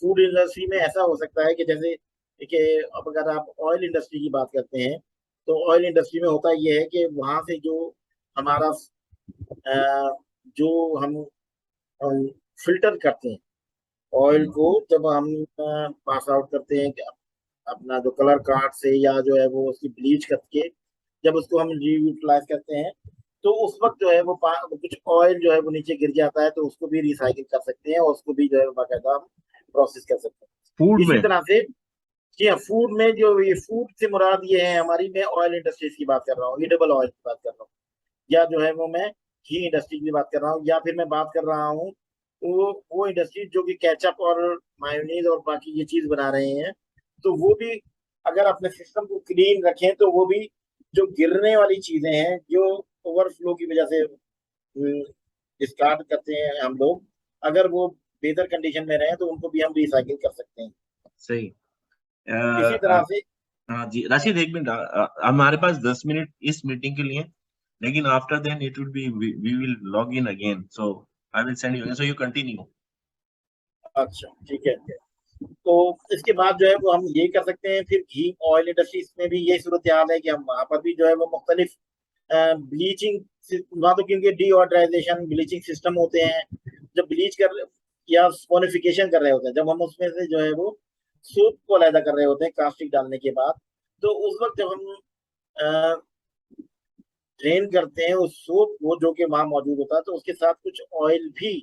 फूड इंडस्ट्री में ऐसा हो सकता है कि जैसे कि अब अगर आप ऑयल इंडस्ट्री की बात करते हैं, तो ऑयल इंडस्ट्री में होता यह है कि वहां से जो हमारा जो हम फिल्टर करते हैं ऑयल को, जब हम पास आउट करते हैं अपना जो कलर कार्ड से, या जो है वो उसकी ब्लीच करके जब उसको हम रीयूटिलाइज करते हैं, तो उस वक्त जो है वो कुछ ऑयल जो है वो नीचे गिर जाता है, तो उसको भी रिसाइकिल कर सकते हैं और उसको भी जो है बाकायदा हम प्रोसेस कर सकते फूड हैं। इसी में। तरह से जी हाँ, फूड में जो ये फूड से मुराद ये है हमारी, मैं ऑयल इंडस्ट्रीज की बात कर रहा हूँ, ईडेबल ऑयल की बात कर रहा हूँ, या जो है वो मैं घी इंडस्ट्री की बात कर रहा हूँ, या फिर मैं बात कर रहा हूँ वो इंडस्ट्री जो कि केचप और मायोनीज और बाकी ये चीज बना रहे हैं। तो वो भी अगर अपने सिस्टम को क्लीन रखें, तो वो भी जो गिरने वाली चीजें हैं जो ओवरफ्लो की वजह से डिस्कार्ड करते हैं हम लोग, अगर वो बेहतर कंडीशन में रहे तो उनको भी हम रिसाइकिल कर सकते हैं। सही। इसी तरह से हाँ जी राशिद, एक मिनट, हमारे पास 10 मिनट इस मीटिंग के लिए, लेकिन after then it will be, we will log in again, so I will send you, so you continue. अच्छा ठीक है। तो इसके बाद जो है वो हम ये कर सकते हैं, फिर घी ऑयल इंडस्ट्रीज में भी यही सूरत हाल है कि हम वहां पर भी जो है वो मुख्तलिफ ब्लीचिंग, वहाँ तो क्योंकि डीऑड्राइजेशन ब्लीचिंग सिस्टम होते हैं, जब ब्लीच कर या सोनिफिकेशन कर रहे होते हैं, जब हम उसमें से जो है वो सोप को अलहदा कर रहे होते हैं कास्टिक डालने के बाद, तो उस वक्त जब हम ड्रेन करते हैं उस सोप को जो कि वहां मौजूद होता है, तो उसके साथ कुछ ऑयल भी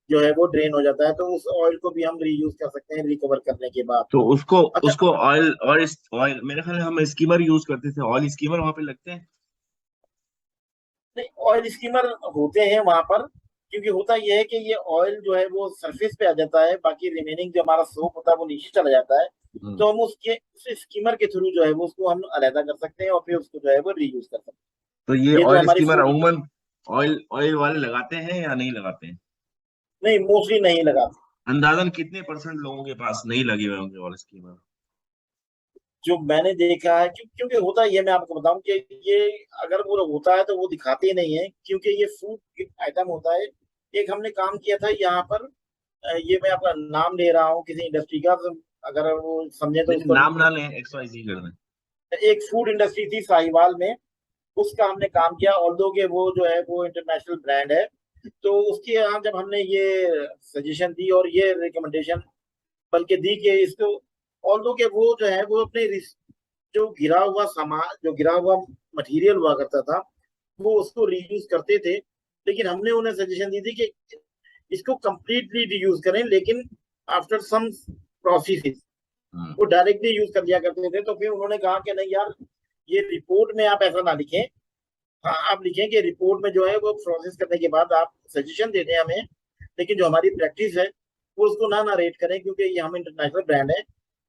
जो है वो ड्रेन हो जाता है, तो उस ऑयल को भी हम रीयूज कर सकते हैं रिकवर करने के बाद। तो उसको अच्छा, उसको ऑयल, और इस ऑयल मेरे ख्याल में हम स्कीमर यूज करते थे, ऑयल स्कीमर वहां पे लगते हैं। नहीं, ऑयल स्कीमर होते हैं वहां पर, क्योंकि होता यह है कि ये ऑयल जो है वो सरफेस पे आ जाता है, बाकी रिमेनिंग जो हमारा सोप होता है वो नीचे चला जाता है। हम्म। तो हम उसके उस स्कीमर के थ्रू जो है वो उसको हम अलहदा कर सकते हैं और फिर उसको जो है वो रीयूज कर सकते तो ये हैं। ये तो ऑयल हमारी स्कीमर फूड, अमूमन ऑयल ऑयल वाले लगाते हैं या नहीं लगाते हैं? नहीं मोस्टली नहीं लगा। अंदाजन कितने परसेंट लोगों के पास नहीं लगे हुए होंगे ऑयल स्कीमर? जो मैंने देखा है, क्योंकि होता ये, मैं आपको बताऊं कि ये अगर वो होता है तो वो दिखाते ही नहीं है, क्योंकि ये फूड आइटम होता है। एक हमने काम किया था यहाँ पर, ये मैं आपका नाम ले रहा हूँ किसी इंडस्ट्री का, तो अगर वो समझे तो नहीं, उसको, नाम ना लें, एक्स वाई जी कर दें। एक फूड इंडस्ट्री थी साहिवाल में, उसका हमने काम किया, ऑल्दो के वो जो है वो इंटरनेशनल ब्रांड है। तो उसके यहाँ जब हमने ये सजेशन दी और ये रिकमेंडेशन बल्कि दी कि इसको, ऑल्दो के वो जो है वो अपने जो गिरा हुआ सामान, जो गिरा हुआ मटेरियल हुआ करता था, वो उसको रीयूज करते थे, लेकिन हमने उन्हें सजेशन दी थी कि इसको कंप्लीटली रीयूज करें, लेकिन आफ्टर सम प्रोसेस हम्म। वो डायरेक्टली यूज कर लिया करते थे। तो फिर उन्होंने कहा कि नहीं यार, ये रिपोर्ट में आप ऐसा ना लिखें। हाँ, आप लिखें कि रिपोर्ट में जो है वो प्रोसेस करने के बाद आप सजेशन दे दें हमें, लेकिन जो हमारी प्रैक्टिस है वो उसको ना रेट करें, क्योंकि ये हम इंटरनेशनल ब्रांड है,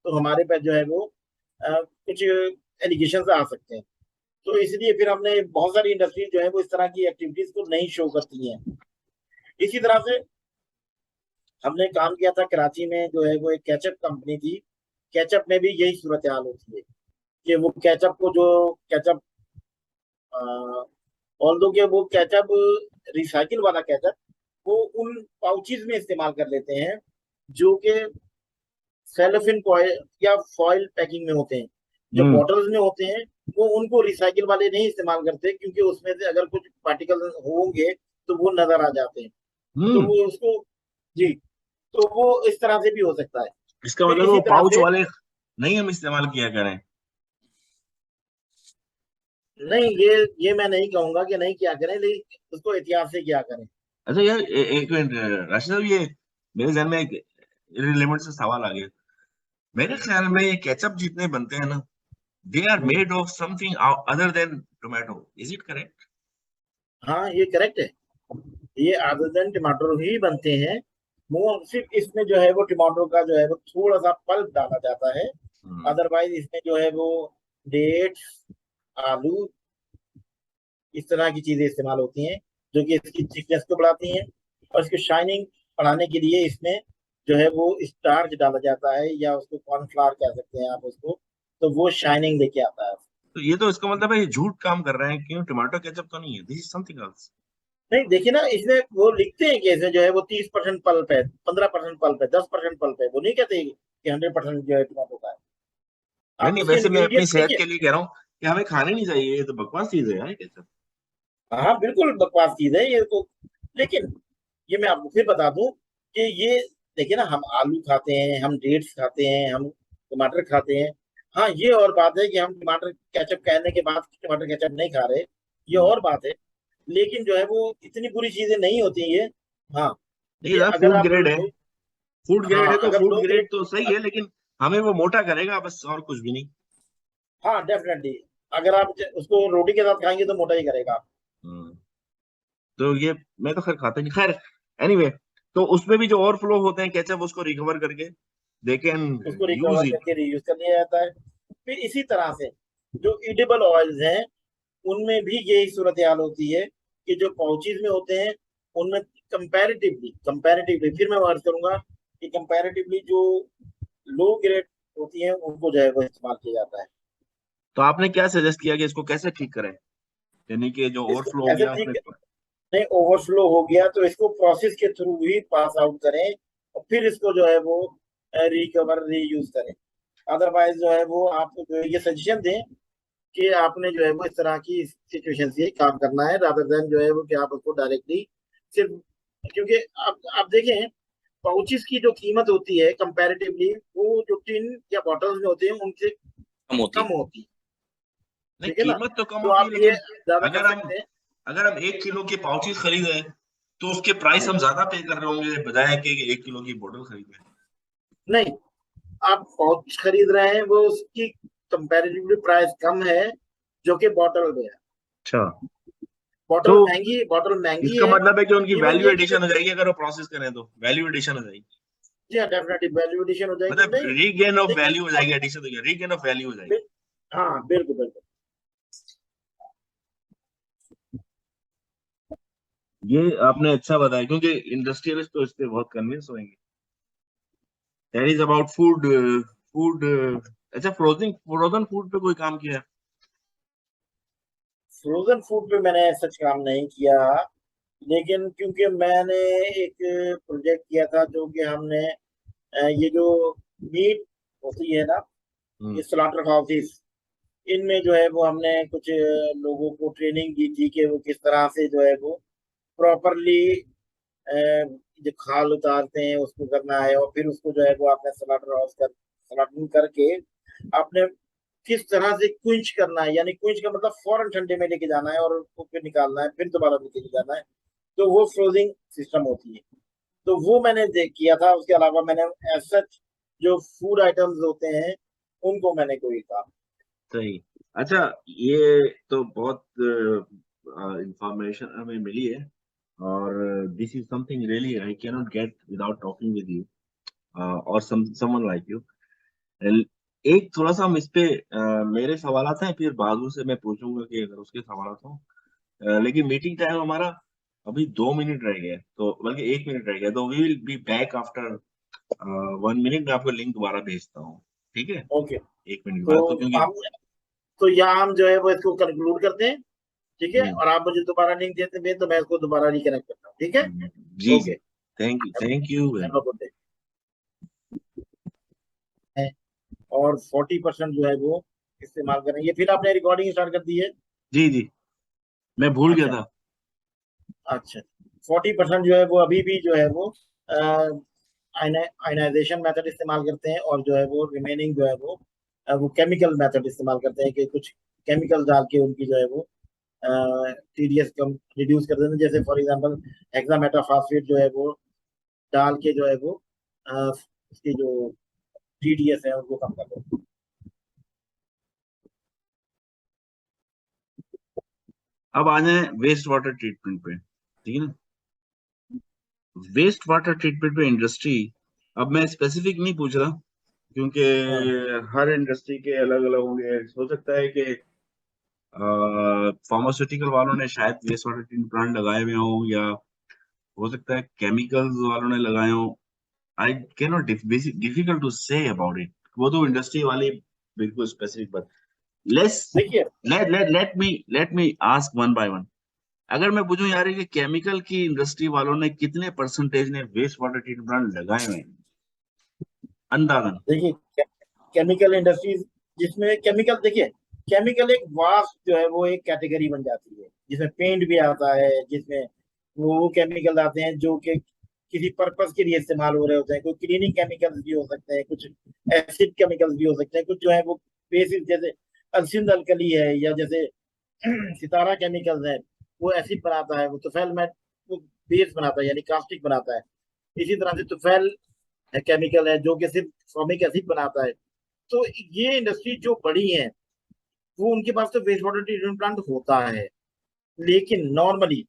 तो हमारे पास जो है वो कुछ एलिगेशन आ सकते हैं। तो इसलिए फिर हमने, बहुत सारी इंडस्ट्री जो है वो इस तरह की एक्टिविटीज को नहीं शो करती हैं। इसी तरह से हमने काम किया था कराची में, जो है वो एक कैचअप कंपनी थी। कैचअप में भी यही सूरत हाल होती है कि वो कैचअप को, जो कैचअप, ऑल्दो के वो कैचअप रिसाइकिल वाला कैचअप वो उन पाउचेज में इस्तेमाल कर लेते हैं जो कि सेलोफिन फॉइल या फॉइल पैकिंग में होते हैं। जो हम्म। बॉटल्स में होते हैं वो उनको रिसाइकिल वाले नहीं इस्तेमाल करते, क्योंकि उसमें से अगर कुछ पार्टिकल होंगे तो वो नजर आ जाते हैं। तो हम्म। वो उसको, जी, तो वो इस तरह से भी हो सकता है। इसका फिर मतलब इसी वो तरह पाउच से, वाले नहीं हम इस्तेमाल किया करें। नहीं ये मैं नहीं कहूंगा कि नहीं किया करें, लेकिन उसको एहतियात से किया करें। अच्छा यार, एक मिनट राशिद साहब, ये मेरे जहन में एक इररिलेवेंट से सवाल आ गया। मेरे ख्याल में ये केचप जितने बनते हैं ना, they are hmm, made of something other than tomato, is it correct? हाँ ये करेक्ट है। ये आदतन टमाटर ही बनते हैं। वो सिर्फ इसमें जो है वो टमाटो का जो है वो थोड़ा सा पल्प डाला जाता है। हम्म। अदरवाइज इसमें जो है वो डेट्स, आलू, इस तरह की चीजें इस्तेमाल होती हैं, जो कि इसकी थिकनेस को बढ़ाती हैं, और इसकी शाइनिंग बढ़ाने के लिए इसमें जो है वो स्टार्च डाला जाता है, या उसको कॉर्नफ्लावर कह सकते हैं आप उसको, तो वो शाइनिंग लेके आता है। तो ये तो इसका मतलब है ये झूठ काम कर रहे हैं, क्यों? टोमेटो केचप तो नहीं है, दिस इज समथिंग एल्स। नहीं देखिए ना, इसमें वो लिखते हैं कि इसमें जो है वो 30% पल्प है, 15% पल्प है, 10% पल्प है, वो नहीं कहते कि 100% जो है टमाटो का है। नहीं आप नहीं, उसके वैसे मैं अपनी इंग्रेडिएंट्स सेहत देखिए। के लिए कह रहा हूँ कि हमें खाने नहीं चाहिए, ये तो बकवास चीज है यार कैसे। हाँ बिल्कुल बकवास चीज है ये तो। लेकिन ये मैं आपको फिर बता दूं कि ये, देखिए ना, हम आलू खाते हैं, हम डेट्स खाते हैं, हम टमाटर खाते हैं। हाँ ये और बात है कि हम टमाटर केचप कहने के बाद टमाटर केचप नहीं खा रहे, ये हम्म। और बात है। लेकिन जो है वो इतनी बुरी चीजें नहीं होती ये। हाँ नहीं ये यार, अगर फूड आप ग्रेड है। लो, फूड ग्रेड हाँ है तो अगर फूड लो ग्रेड, ग्रेड तो सही है, लेकिन हमें वो मोटा करेगा बस, और कुछ भी नहीं। हाँ डेफिनेटली, अगर आप उसको रोटी के साथ खाएंगे तो मोटा ही करेगा। हम्म। तो ये मैं तो खैर खाता नहीं, खैर। एनीवे, तो उसमें भी जो ओवरफ्लो होते हैं केचप, उसको रिकवर करके दे कैन उसको यूज रिकवर इट। करके रीयूज कर लिया जाता है। फिर इसी तरह से जो इडिबल ऑयल्स हैं, उनमें भी यही सूरत हाल होती है कि जो पाउचेज में होते हैं उनमें कंपैरेटिवली कंपैरेटिवली फिर मैं बात करूंगा कि कंपैरेटिवली जो लो ग्रेड होती है उनको जो है वो इस्तेमाल किया जाता है। तो आपने क्या सजेस्ट किया कि इसको कैसे ठीक करें, यानी कि जो इसको ओवरफ्लो हो ऐसे गया उसमें। ठीक नहीं, ओवरफ्लो हो गया तो इसको प्रोसेस के थ्रू ही पास आउट करें और फिर इसको जो है वो रिकवर रीयूज करें। अदरवाइज जो है वो आप जो है ये सजेशन दें कि आपने जो है वो इस तरह की सिचुएशन से काम करना है, रादर देन जो है वो कि आप उसको डायरेक्टली सिर्फ, क्योंकि आप देखें पाउचेस की जो कीमत होती है कंपैरेटिवली वो जो टिन या बॉटल्स में होते हैं उनसे कम होती कम है। होती है। नहीं, ठीक है ना, कीमत तो कम तो होती है, आप ये लेकिन ज्यादा कर अगर हम सकते हैं। अगर हम 1 किलो के पाउचेस खरीदे तो उसके प्राइस हाँ, हम ज्यादा पे कर रहे होंगे, बजाय कि 1 किलो की बोतल खरीदे। नहीं, आप पाउच खरीद रहे हैं वो उसकी कंपैरेटिवली प्राइस कम है जो कि बॉटल में है। अच्छा। तो बॉटल महंगी इसका है। मतलब है कि उनकी इवन वैल्यू ये कि जो, एडिशन हो जाएगी, अगर वो प्रोसेस करें तो वैल्यू एडिशन हो जाएगी। जी हाँ डेफिनेटली वैल्यू एडिशन हो जाएगी, मतलब नहीं रीगेन ऑफ देखिए वैल्यू हो जाएगी, एडिशन हो जाएगी, रीगेन ऑफ वैल्यू हो जाएगी। हाँ बिल्कुल बिल्कुल। ये आपने अच्छा बताया, क्योंकि इंडस्ट्रियलिस्ट तो इस पे बहुत कन्विंस होंगे। That is about food. Food. अच्छा, फ्रोजन फ्रोजन फूड पे कोई काम किया है? फ्रोजन फूड पे मैंने सच काम नहीं किया, लेकिन क्योंकि मैंने एक प्रोजेक्ट किया था जो कि हमने ये जो मीट होती है ना, हम्म। ये स्लॉटर हाउसेस, इनमें जो है वो हमने कुछ लोगों को ट्रेनिंग दी थी कि वो किस तरह से जो है वो प्रॉपरली जो खाल उतारते हैं उसको करना है, और फिर उसको जो है वो आपने स्लॉटर हाउस कर स्लॉटिंग करके आपने किस तरह से क्विंच करना है, यानी क्विंच का मतलब फौरन ठंडे में लेके जाना है और उसको फिर निकालना है, फिर दोबारा लेके जाना है। तो वो फ्रोजिंग सिस्टम होती है। तो वो मैंने देख किया था, उसके अलावा मैंने एज सच जो फूड आइटम्स होते हैं उनको मैंने कोई काम। सही। अच्छा, ये तो बहुत इंफॉर्मेशन हमें मिली है, और this is something really I can not gate without talking with you और समवन लाइक यू। एक थोड़ा सा हम इस पे मेरे सवालात हैं, फिर बाजू से मैं पूछूंगा कि अगर उसके सवालात हो। लेकिन मीटिंग टाइम हमारा अभी 2 मिनट रह गया है, तो बल्कि 1 मिनट रह गया, तो we will be back after 1 minute. मैं आपको लिंक दोबारा भेजता हूँ, ठीक है? ओके, 1 मिनट तो बाद, तो क्योंकि हम तो यहाँ हम जो है वो इसको कंक्लूड करते हैं। ठीक है, हम्म, और आप मुझे दोबारा लिंक देते हैं तो मैं इसको दोबारा रिकनेक्ट करता हूँ, ठीक है। जी जी। Okay, thank you very have a much. Good day. और 40% जो है वो इस्तेमाल करें, ये फिर आपने रिकॉर्डिंग स्टार्ट कर दी है। जी जी, मैं भूल गया अच्छा था। अच्छा, 40% जो है वो अभी भी जो है वो आयनाइजेशन मेथड इस्तेमाल करते हैं, और जो है वो रिमेनिंग जो है वो केमिकल मेथड इस्तेमाल करते हैं कि कुछ केमिकल डाल के उनकी जो है वो टीडीएस कम रिड्यूस कर देते हैं। जैसे फॉर एग्जांपल हेक्सामेटाफॉस्फेट जो है वो डाल के जो है वो उसकी जो टीडीएस है उनको कम कर देते हैं। अब आ जाए वेस्ट वाटर ट्रीटमेंट पे, ठीक है ना? वेस्ट वाटर ट्रीटमेंट पे इंडस्ट्री, अब मैं स्पेसिफिक नहीं पूछ रहा, क्योंकि हाँ हर इंडस्ट्री के अलग अलग होंगे। हो सकता है कि फार्मास्यूटिकल वालों ने शायद वेस्ट वाटर ट्रीटमेंट प्लांट लगाए हुए हों, या हो सकता है केमिकल्स वालों ने लगाए हों। I can not, difficult to say about it. वो तो इंडस्ट्री वाले बिल्कुल स्पेसिफिक, बट लेट्स देखिए, let me ask one by one. अगर मैं पूछूं यार ये केमिकल की इंडस्ट्री वालों ने कितने परसेंटेज ने वेस्ट वाटर ट्रीटमेंट प्लांट लगाए हुए हैं अंदाजन? देखिए, केमिकल इंडस्ट्रीज, जिसमें केमिकल, देखिए केमिकल एक वास्ट जो है वो एक कैटेगरी बन जाती है, जिसमें पेंट भी आता है, जिसमें वो केमिकल आते हैं जो कि किसी पर्पस के लिए इस्तेमाल हो रहे होते हैं। कोई क्लीनिंग केमिकल्स भी हो सकते हैं, कुछ एसिड केमिकल्स भी हो सकते हैं, कुछ जो है वो बेसिस, जैसे अल्सिंद अल्कली है, या जैसे सितारा केमिकल्स है, वो एसिड बनाता है, वो तुफैल में वो बेस बनाता है, यानी कास्टिक बनाता है। इसी तरह से तुफैल केमिकल है जो कि सिर्फ फॉर्मिक एसिड बनाता है। तो ये इंडस्ट्री जो बड़ी है, वो उनके पास तो वेस्ट वाटर ट्रीटमेंट प्लांट होता है, लेकिन नॉर्मली,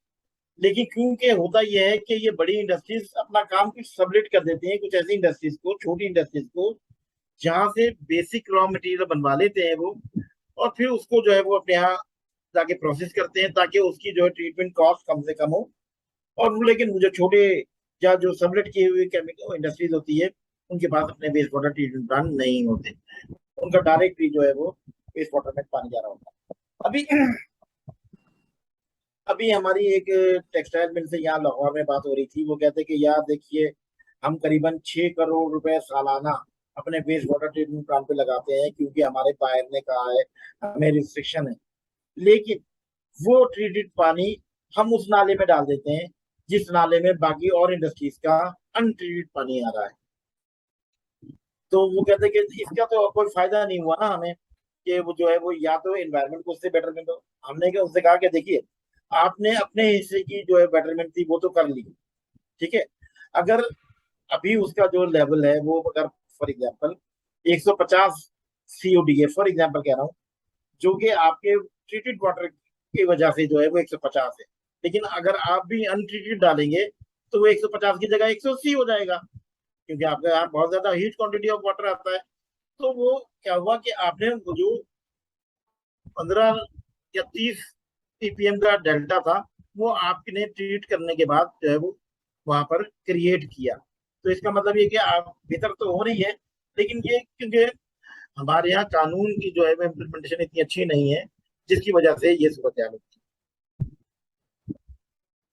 लेकिन क्योंकि होता यह है कि ये बड़ी इंडस्ट्रीज अपना काम कुछ सबलेट कर देती हैं कुछ ऐसी इंडस्ट्रीज को, छोटी इंडस्ट्रीज को, जहां से बेसिक रॉ मटेरियल बनवा लेते हैं वो, और फिर उसको जो है वो अपने यहाँ जाके प्रोसेस करते हैं, ताकि उसकी जो है ट्रीटमेंट कॉस्ट कम से कम हो। और वो, लेकिन जो छोटे या जो सबलेट किए हुए केमिकल इंडस्ट्रीज होती है, उनके पास अपने वेस्ट वाटर ट्रीटमेंट प्लांट नहीं होते, उनका डायरेक्टली जो है वो वेस्ट वाटर में पानी जा रहा होता है। अभी अभी हमारी एक टेक्सटाइल मिल से यहाँ लाहौर में बात हो रही थी, वो कहते कि यार देखिए, हम करीबन 6 करोड़ रुपए सालाना अपने वेस्ट वाटर ट्रीटमेंट प्लांट पे लगाते हैं, क्योंकि हमारे बायर ने कहा है, हमें रिस्ट्रिक्शन है। लेकिन वो ट्रीटेड पानी हम उस नाले में डाल देते हैं, जिस नाले में बाकी और इंडस्ट्रीज का अनट्रीटेड पानी आ रहा है। तो वो कहते हैं कि इसका तो कोई फायदा नहीं हुआ ना हमें, कि वो जो है वो या तो एनवायरमेंट को उससे बेटरमेंट हो। हमने क्या उससे कहा कि देखिए, आपने अपने हिस्से की जो है बेटरमेंट थी वो तो कर ली, ठीक है। अगर अभी उसका जो लेवल है वो, अगर फॉर एग्जांपल 150 सीओडी है, फॉर एग्जांपल कह रहा हूँ, जो कि आपके ट्रीटेड वाटर की वजह से जो है वो 150 है, लेकिन अगर आप भी अनट्रीटेड डालेंगे तो वो 150 की जगह 180 हो जाएगा, क्योंकि आपके यहाँ बहुत ज्यादा ह्यूज क्वांटिटी ऑफ वाटर आता है। तो वो क्या हुआ कि आपने जो 15 या 30 ppm का डेल्टा था, वो आपने ट्रीट करने के बाद जो है वो वहां पर क्रिएट किया। तो इसका मतलब ये कि आप बेहतर तो हो रही है, लेकिन ये क्योंकि हमारे यहाँ कानून की जो है वो इम्प्लीमेंटेशन इतनी अच्छी नहीं है, जिसकी वजह से ये सूरत हाल होती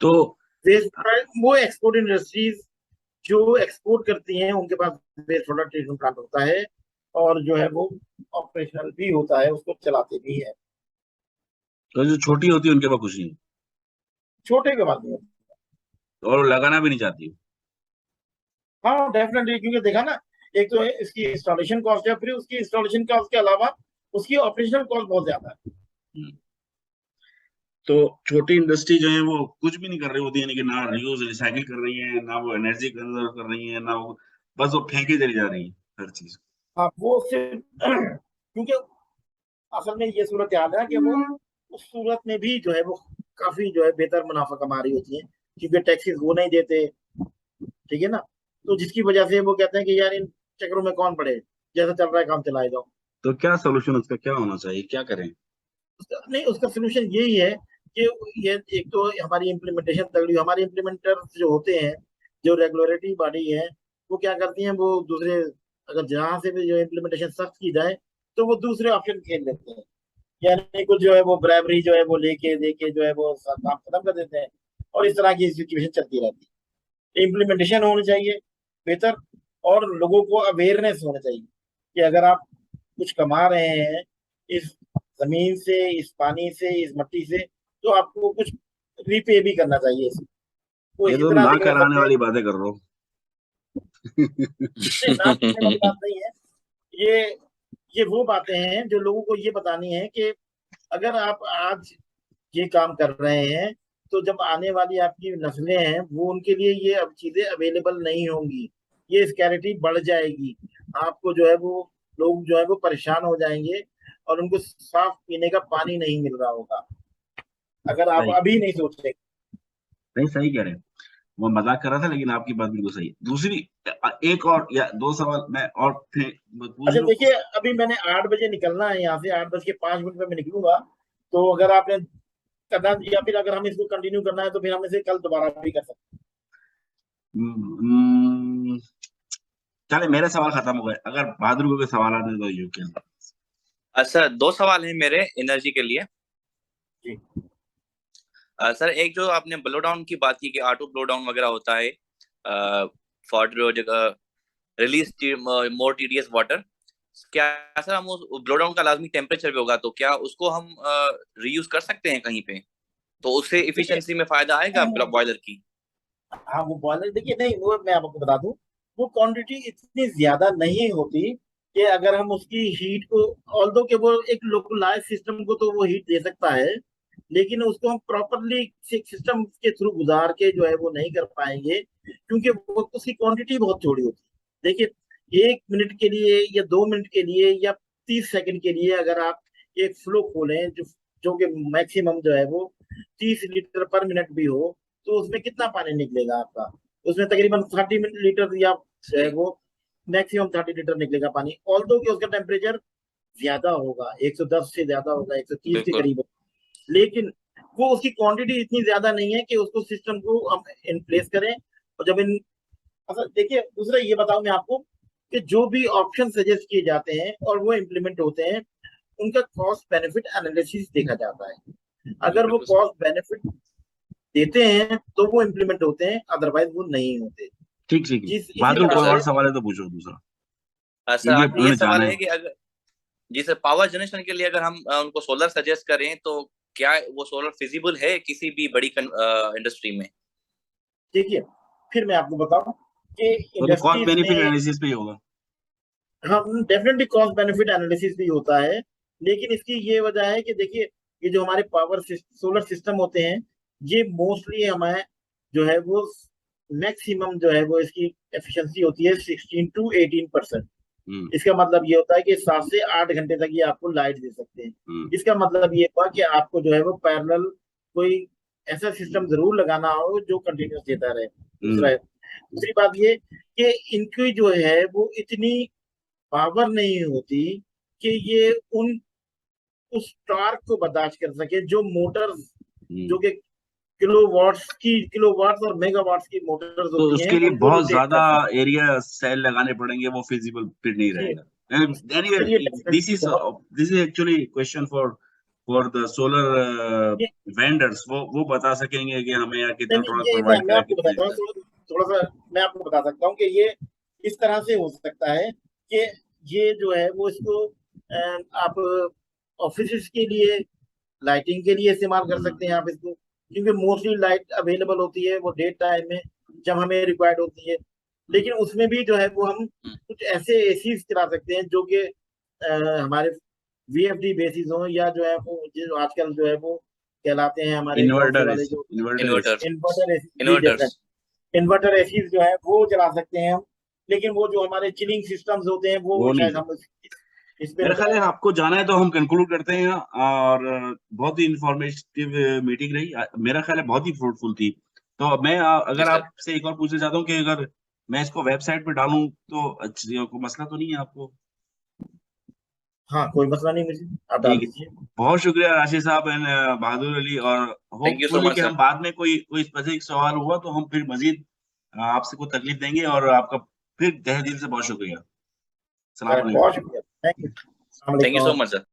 तो है। वो एक्सपोर्ट इंडस्ट्रीज जो एक्सपोर्ट करती हैं, उनके पास वेस्ट वाटर ट्रीटमेंट प्लांट होता है, और जो है वो ऑपरेशनल भी होता है, उसको चलाते भी है। जो छोटी होती है उनके पास कुछ नहीं, छोटे के बाद में, और वो लगाना भी नहीं चाहती। हाँ डेफिनेटली, क्योंकि देखा ना, एक तो है इसकी इंस्टॉलेशन कॉस्ट है, फिर उसकी इंस्टॉलेशन कॉस्ट के अलावा उसकी ऑपरेशनल कॉस्ट बहुत ज्यादा है। हम्म। तो छोटी इंडस्ट्री जो है वो कुछ भी नहीं कर रही होती है, यानी कि ना रीयूज रिसाइकिल कर रही है, ना वो एनर्जी कंजर्व कर रही है, ना वो, बस वो फेंके चली जा रही है हर चीज। हाँ, वो सिर्फ क्योंकि असल में ये सूरत हाल है कि वो उस सूरत में भी जो है वो काफी जो है बेहतर मुनाफा कमा रही होती है, क्योंकि टैक्सेस वो नहीं देते, ठीक है ना। तो जिसकी वजह से वो कहते हैं कि यार इन चक्करों में कौन पड़े, जैसा चल रहा है काम चलाए जाओ। तो क्या सोल्यूशन उसका क्या होना चाहिए, क्या करें? नहीं, उसका सोल्यूशन यही है कि ये एक तो हमारी इम्प्लीमेंटेशन तगड़ी, हमारे इम्प्लीमेंटर जो होते हैं, जो रेगुलेटरी बॉडी है, वो क्या करती हैं, वो दूसरे, अगर जहां से भी जो इम्प्लीमेंटेशन सख्त की जाए, तो वो दूसरे ऑप्शन खेल लेते हैं, यानी कुछ जो है वो ब्राइबरी जो है वो लेके देके जो है वो काम खत्म कर देते हैं, और इस तरह की सिचुएशन चलती रहती है। इम्प्लीमेंटेशन होनी चाहिए बेहतर, और लोगों को अवेयरनेस होना चाहिए कि अगर आप कुछ कमा रहे हैं इस जमीन से, इस पानी से, इस मट्टी से, तो आपको कुछ रीपे भी करना चाहिए इसे। वो ये इसी तो तरह ना से कर कराने सकते हैं। वाली बातें कर रहे हो। नहीं, ना करने वाली बात नहीं है। ये ये वो बातें हैं जो लोगों को ये बतानी है कि अगर आप आज ये काम कर रहे हैं, तो जब आने वाली आपकी नस्लें हैं, वो उनके लिए ये अब चीजें अवेलेबल नहीं होंगी, ये स्कैरिटी बढ़ जाएगी, आपको जो है वो, लोग जो है वो परेशान हो जाएंगे, और उनको साफ पीने का पानी नहीं मिल रहा होगा, अगर आप सही, अभी नहीं सोचते। नहीं सही कह रहे हैं। वो मजाक कर रहा था, लेकिन आपकी बात बिल्कुल सही है। दूसरी, एक और या दो सवाल मैं और फिर पूछ अच्छा लूं। देखिए, अभी मैंने 8 बजे निकलना है यहाँ से, 8:05 में मैं निकलूंगा। तो अगर आपने करना, या फिर अगर हम इसको कंटिन्यू करना है, तो फिर हम इसे कल दोबारा भी कर सकते हम्म, चले मेरे सवाल खत्म हो गए, अगर बहादुर को कोई सवाल आते हैं तो यू कैन। अच्छा, दो सवाल हैं मेरे एनर्जी के लिए। हैं। जी। सर एक जो आपने ब्लो डाउन की बात की कि ऑटो ब्लो डाउन वगैरह होता है for release more TDS water, क्या सर हम उस ब्लो डाउन का लाजमी टेम्परेचर पे होगा, तो क्या उसको हम रीयूज कर सकते हैं कहीं पे, तो उससे देखिए इफिशिएंसी में फायदा आएगा बॉयलर की? हाँ, वो बॉयलर देखिए, नहीं वो मैं आपको बता दूं, वो क्वांटिटी इतनी ज्यादा नहीं होती कि अगर हम उसकी हीट को, ऑल्दो के वो एक लोकलाइज सिस्टम को तो वो हीट दे सकता है, लेकिन उसको हम प्रॉपरली सिस्टम के थ्रू गुजार के जो है वो नहीं कर पाएंगे, क्योंकि वो उसकी क्वांटिटी बहुत थोड़ी होती है। देखिए 1 मिनट के लिए या 2 मिनट के लिए या 30 सेकंड के लिए अगर आप एक फ्लो खोलें जो कि मैक्सिमम जो है वो 30 लीटर पर मिनट भी हो, तो उसमें कितना पानी निकलेगा आपका? उसमें तकरीबन 30 लीटर या जो है वो मैक्सिमम 30 लीटर निकलेगा पानी, ऑल्दो कि उसका टेम्परेचर ज्यादा होगा, 110 से ज्यादा होगा, 130 के बिल्कुल। करीब होगा, लेकिन वो उसकी क्वांटिटी इतनी ज्यादा नहीं है कि उसको सिस्टम को हम इन प्लेस करें। और जब इन अच्छा देखिए, दूसरा ये बताऊं मैं आपको कि जो भी ऑप्शन सजेस्ट किए जाते हैं और वो इम्प्लीमेंट होते हैं, उनका कॉस्ट बेनिफिट एनालिसिस देखा जाता है। अगर वो बिल्कुल सर। कॉस्ट बेनिफिट देते हैं तो वो इम्प्लीमेंट होते हैं, अदरवाइज वो नहीं होते। ठीक ठीक। इसी बादल, तो कोई तरह और सर, से सवाल है तो पूछो दूसरा, सर क्योंकि आखिरी ये उन्होंने जाना सवाल है। है कि अगर, जी सर, पावर जनरेशन के लिए अगर हम उनको सोलर सजेस्ट करें तो क्या वो सोलर फिजिबल है किसी भी बड़ी इंडस्ट्री में? देखिए, फिर मैं आपको बताऊं कि वो तो कॉस्ट इंडस्ट्रीज बेनिफिट में, एनालिसिस पे ही होगा। हम डेफिनेटली कॉस्ट बेनिफिट एनालिसिस भी होता है, लेकिन इसकी ये वजह है कि देखिए, ये जो हमारे पावर सोलर सिस्टम होते हैं, ये मोस्टली हमारे जो है वो मैक्सिमम जो है वो इसकी एफिशिएंसी होती है 16 to 18%। हम्म इसका मतलब ये होता है कि 7 से 8 घंटे तक ये आपको लाइट दे सकते हैं। हम्म इसका मतलब ये हुआ कि आपको जो है वो पैरेलल कोई ऐसा सिस्टम जरूर लगाना हो जो कंटिन्यूस देता रहे। हम्म। दूसरी बात ये कि इनकी जो है वो इतनी पावर नहीं होती कि ये उन उस टॉर्क को बर्दाश्त कर सके जो मोटर्स, जो कि किलो वाट्स और मेगावाट्स की मोटर्स तो होती हैं, उसके लिए उनको बहुत रोटेट ज्यादा कर सके। एरिया सेल लगाने पड़ेंगे, वो फिजिबल फिर नहीं जी, रहेगा। चलिए एनीवे, दिस डेफिनेटली इज बहुत this is actually question for the solar ये वेंडर्स। वो बता सकेंगे कि हमें यहाँ कितना नहीं, प्रोडक्ट ये प्रोवाइड मैं करें, आपको कितने। बताता हूँ थोड़ा सा मैं आपको बता सकता हूँ कि ये इस तरह से हो सकता है कि ये जो है वो इसको आप ऑफिस के लिए, लाइटिंग के लिए इस्तेमाल कर सकते हैं आप इसको, क्योंकि मोस्टली लाइट अवेलेबल होती है वो डे टाइम में जब हमें रिक्वायर्ड होती है। लेकिन उसमें भी जो है वो हम कुछ ऐसे एसी चला सकते हैं जो कि हमारे वीएफडी बेसिस हो, या जो है वो जो आजकल जो है वो कहलाते हैं हमारे कौन से इन्वर्टर वाले एसी, जो inverter AC. Inverter, inverter AC, जी इन्वर्टर्स। डेफिनेट इन्वर्टर एसी जो है वो चला सकते हैं हम। लेकिन वो जो हमारे चिलिंग सिस्टम्स होते हैं वो वो नहीं शायद सर। हम इस पे मेरा नहीं ख्याल है लगाएंगे। आपको जाना है तो हम कंक्लूड करते हैं। और बहुत ही इंफॉर्मेटिव मीटिंग रही। मेरा ख्याल है बहुत ही फ्रूटफुल थी। तो मैं जी अगर सर। आपसे एक और पूछना चाहता हूँ कि अगर मैं इसको वेबसाइट पे डालूं तो कोई मसला तो नहीं है आपको? हाँ, कोई मसला नहीं, मुझे आप डाल ठीक है। दीजिए। बहुत शुक्रिया राशिद साहब एंड बहादुर अली। और thank you so hopefully much कि हम सर। बाद में कोई कोई स्पेसिफिक सवाल हुआ तो हम फिर मजीद आपसे कोई तकलीफ देंगे। और आपका फिर तहे दिल से बहुत शुक्रिया। सलाम अलैकुम। बहुत शुक्रिया, thank you. Thank you so अलैक्म। Much sir.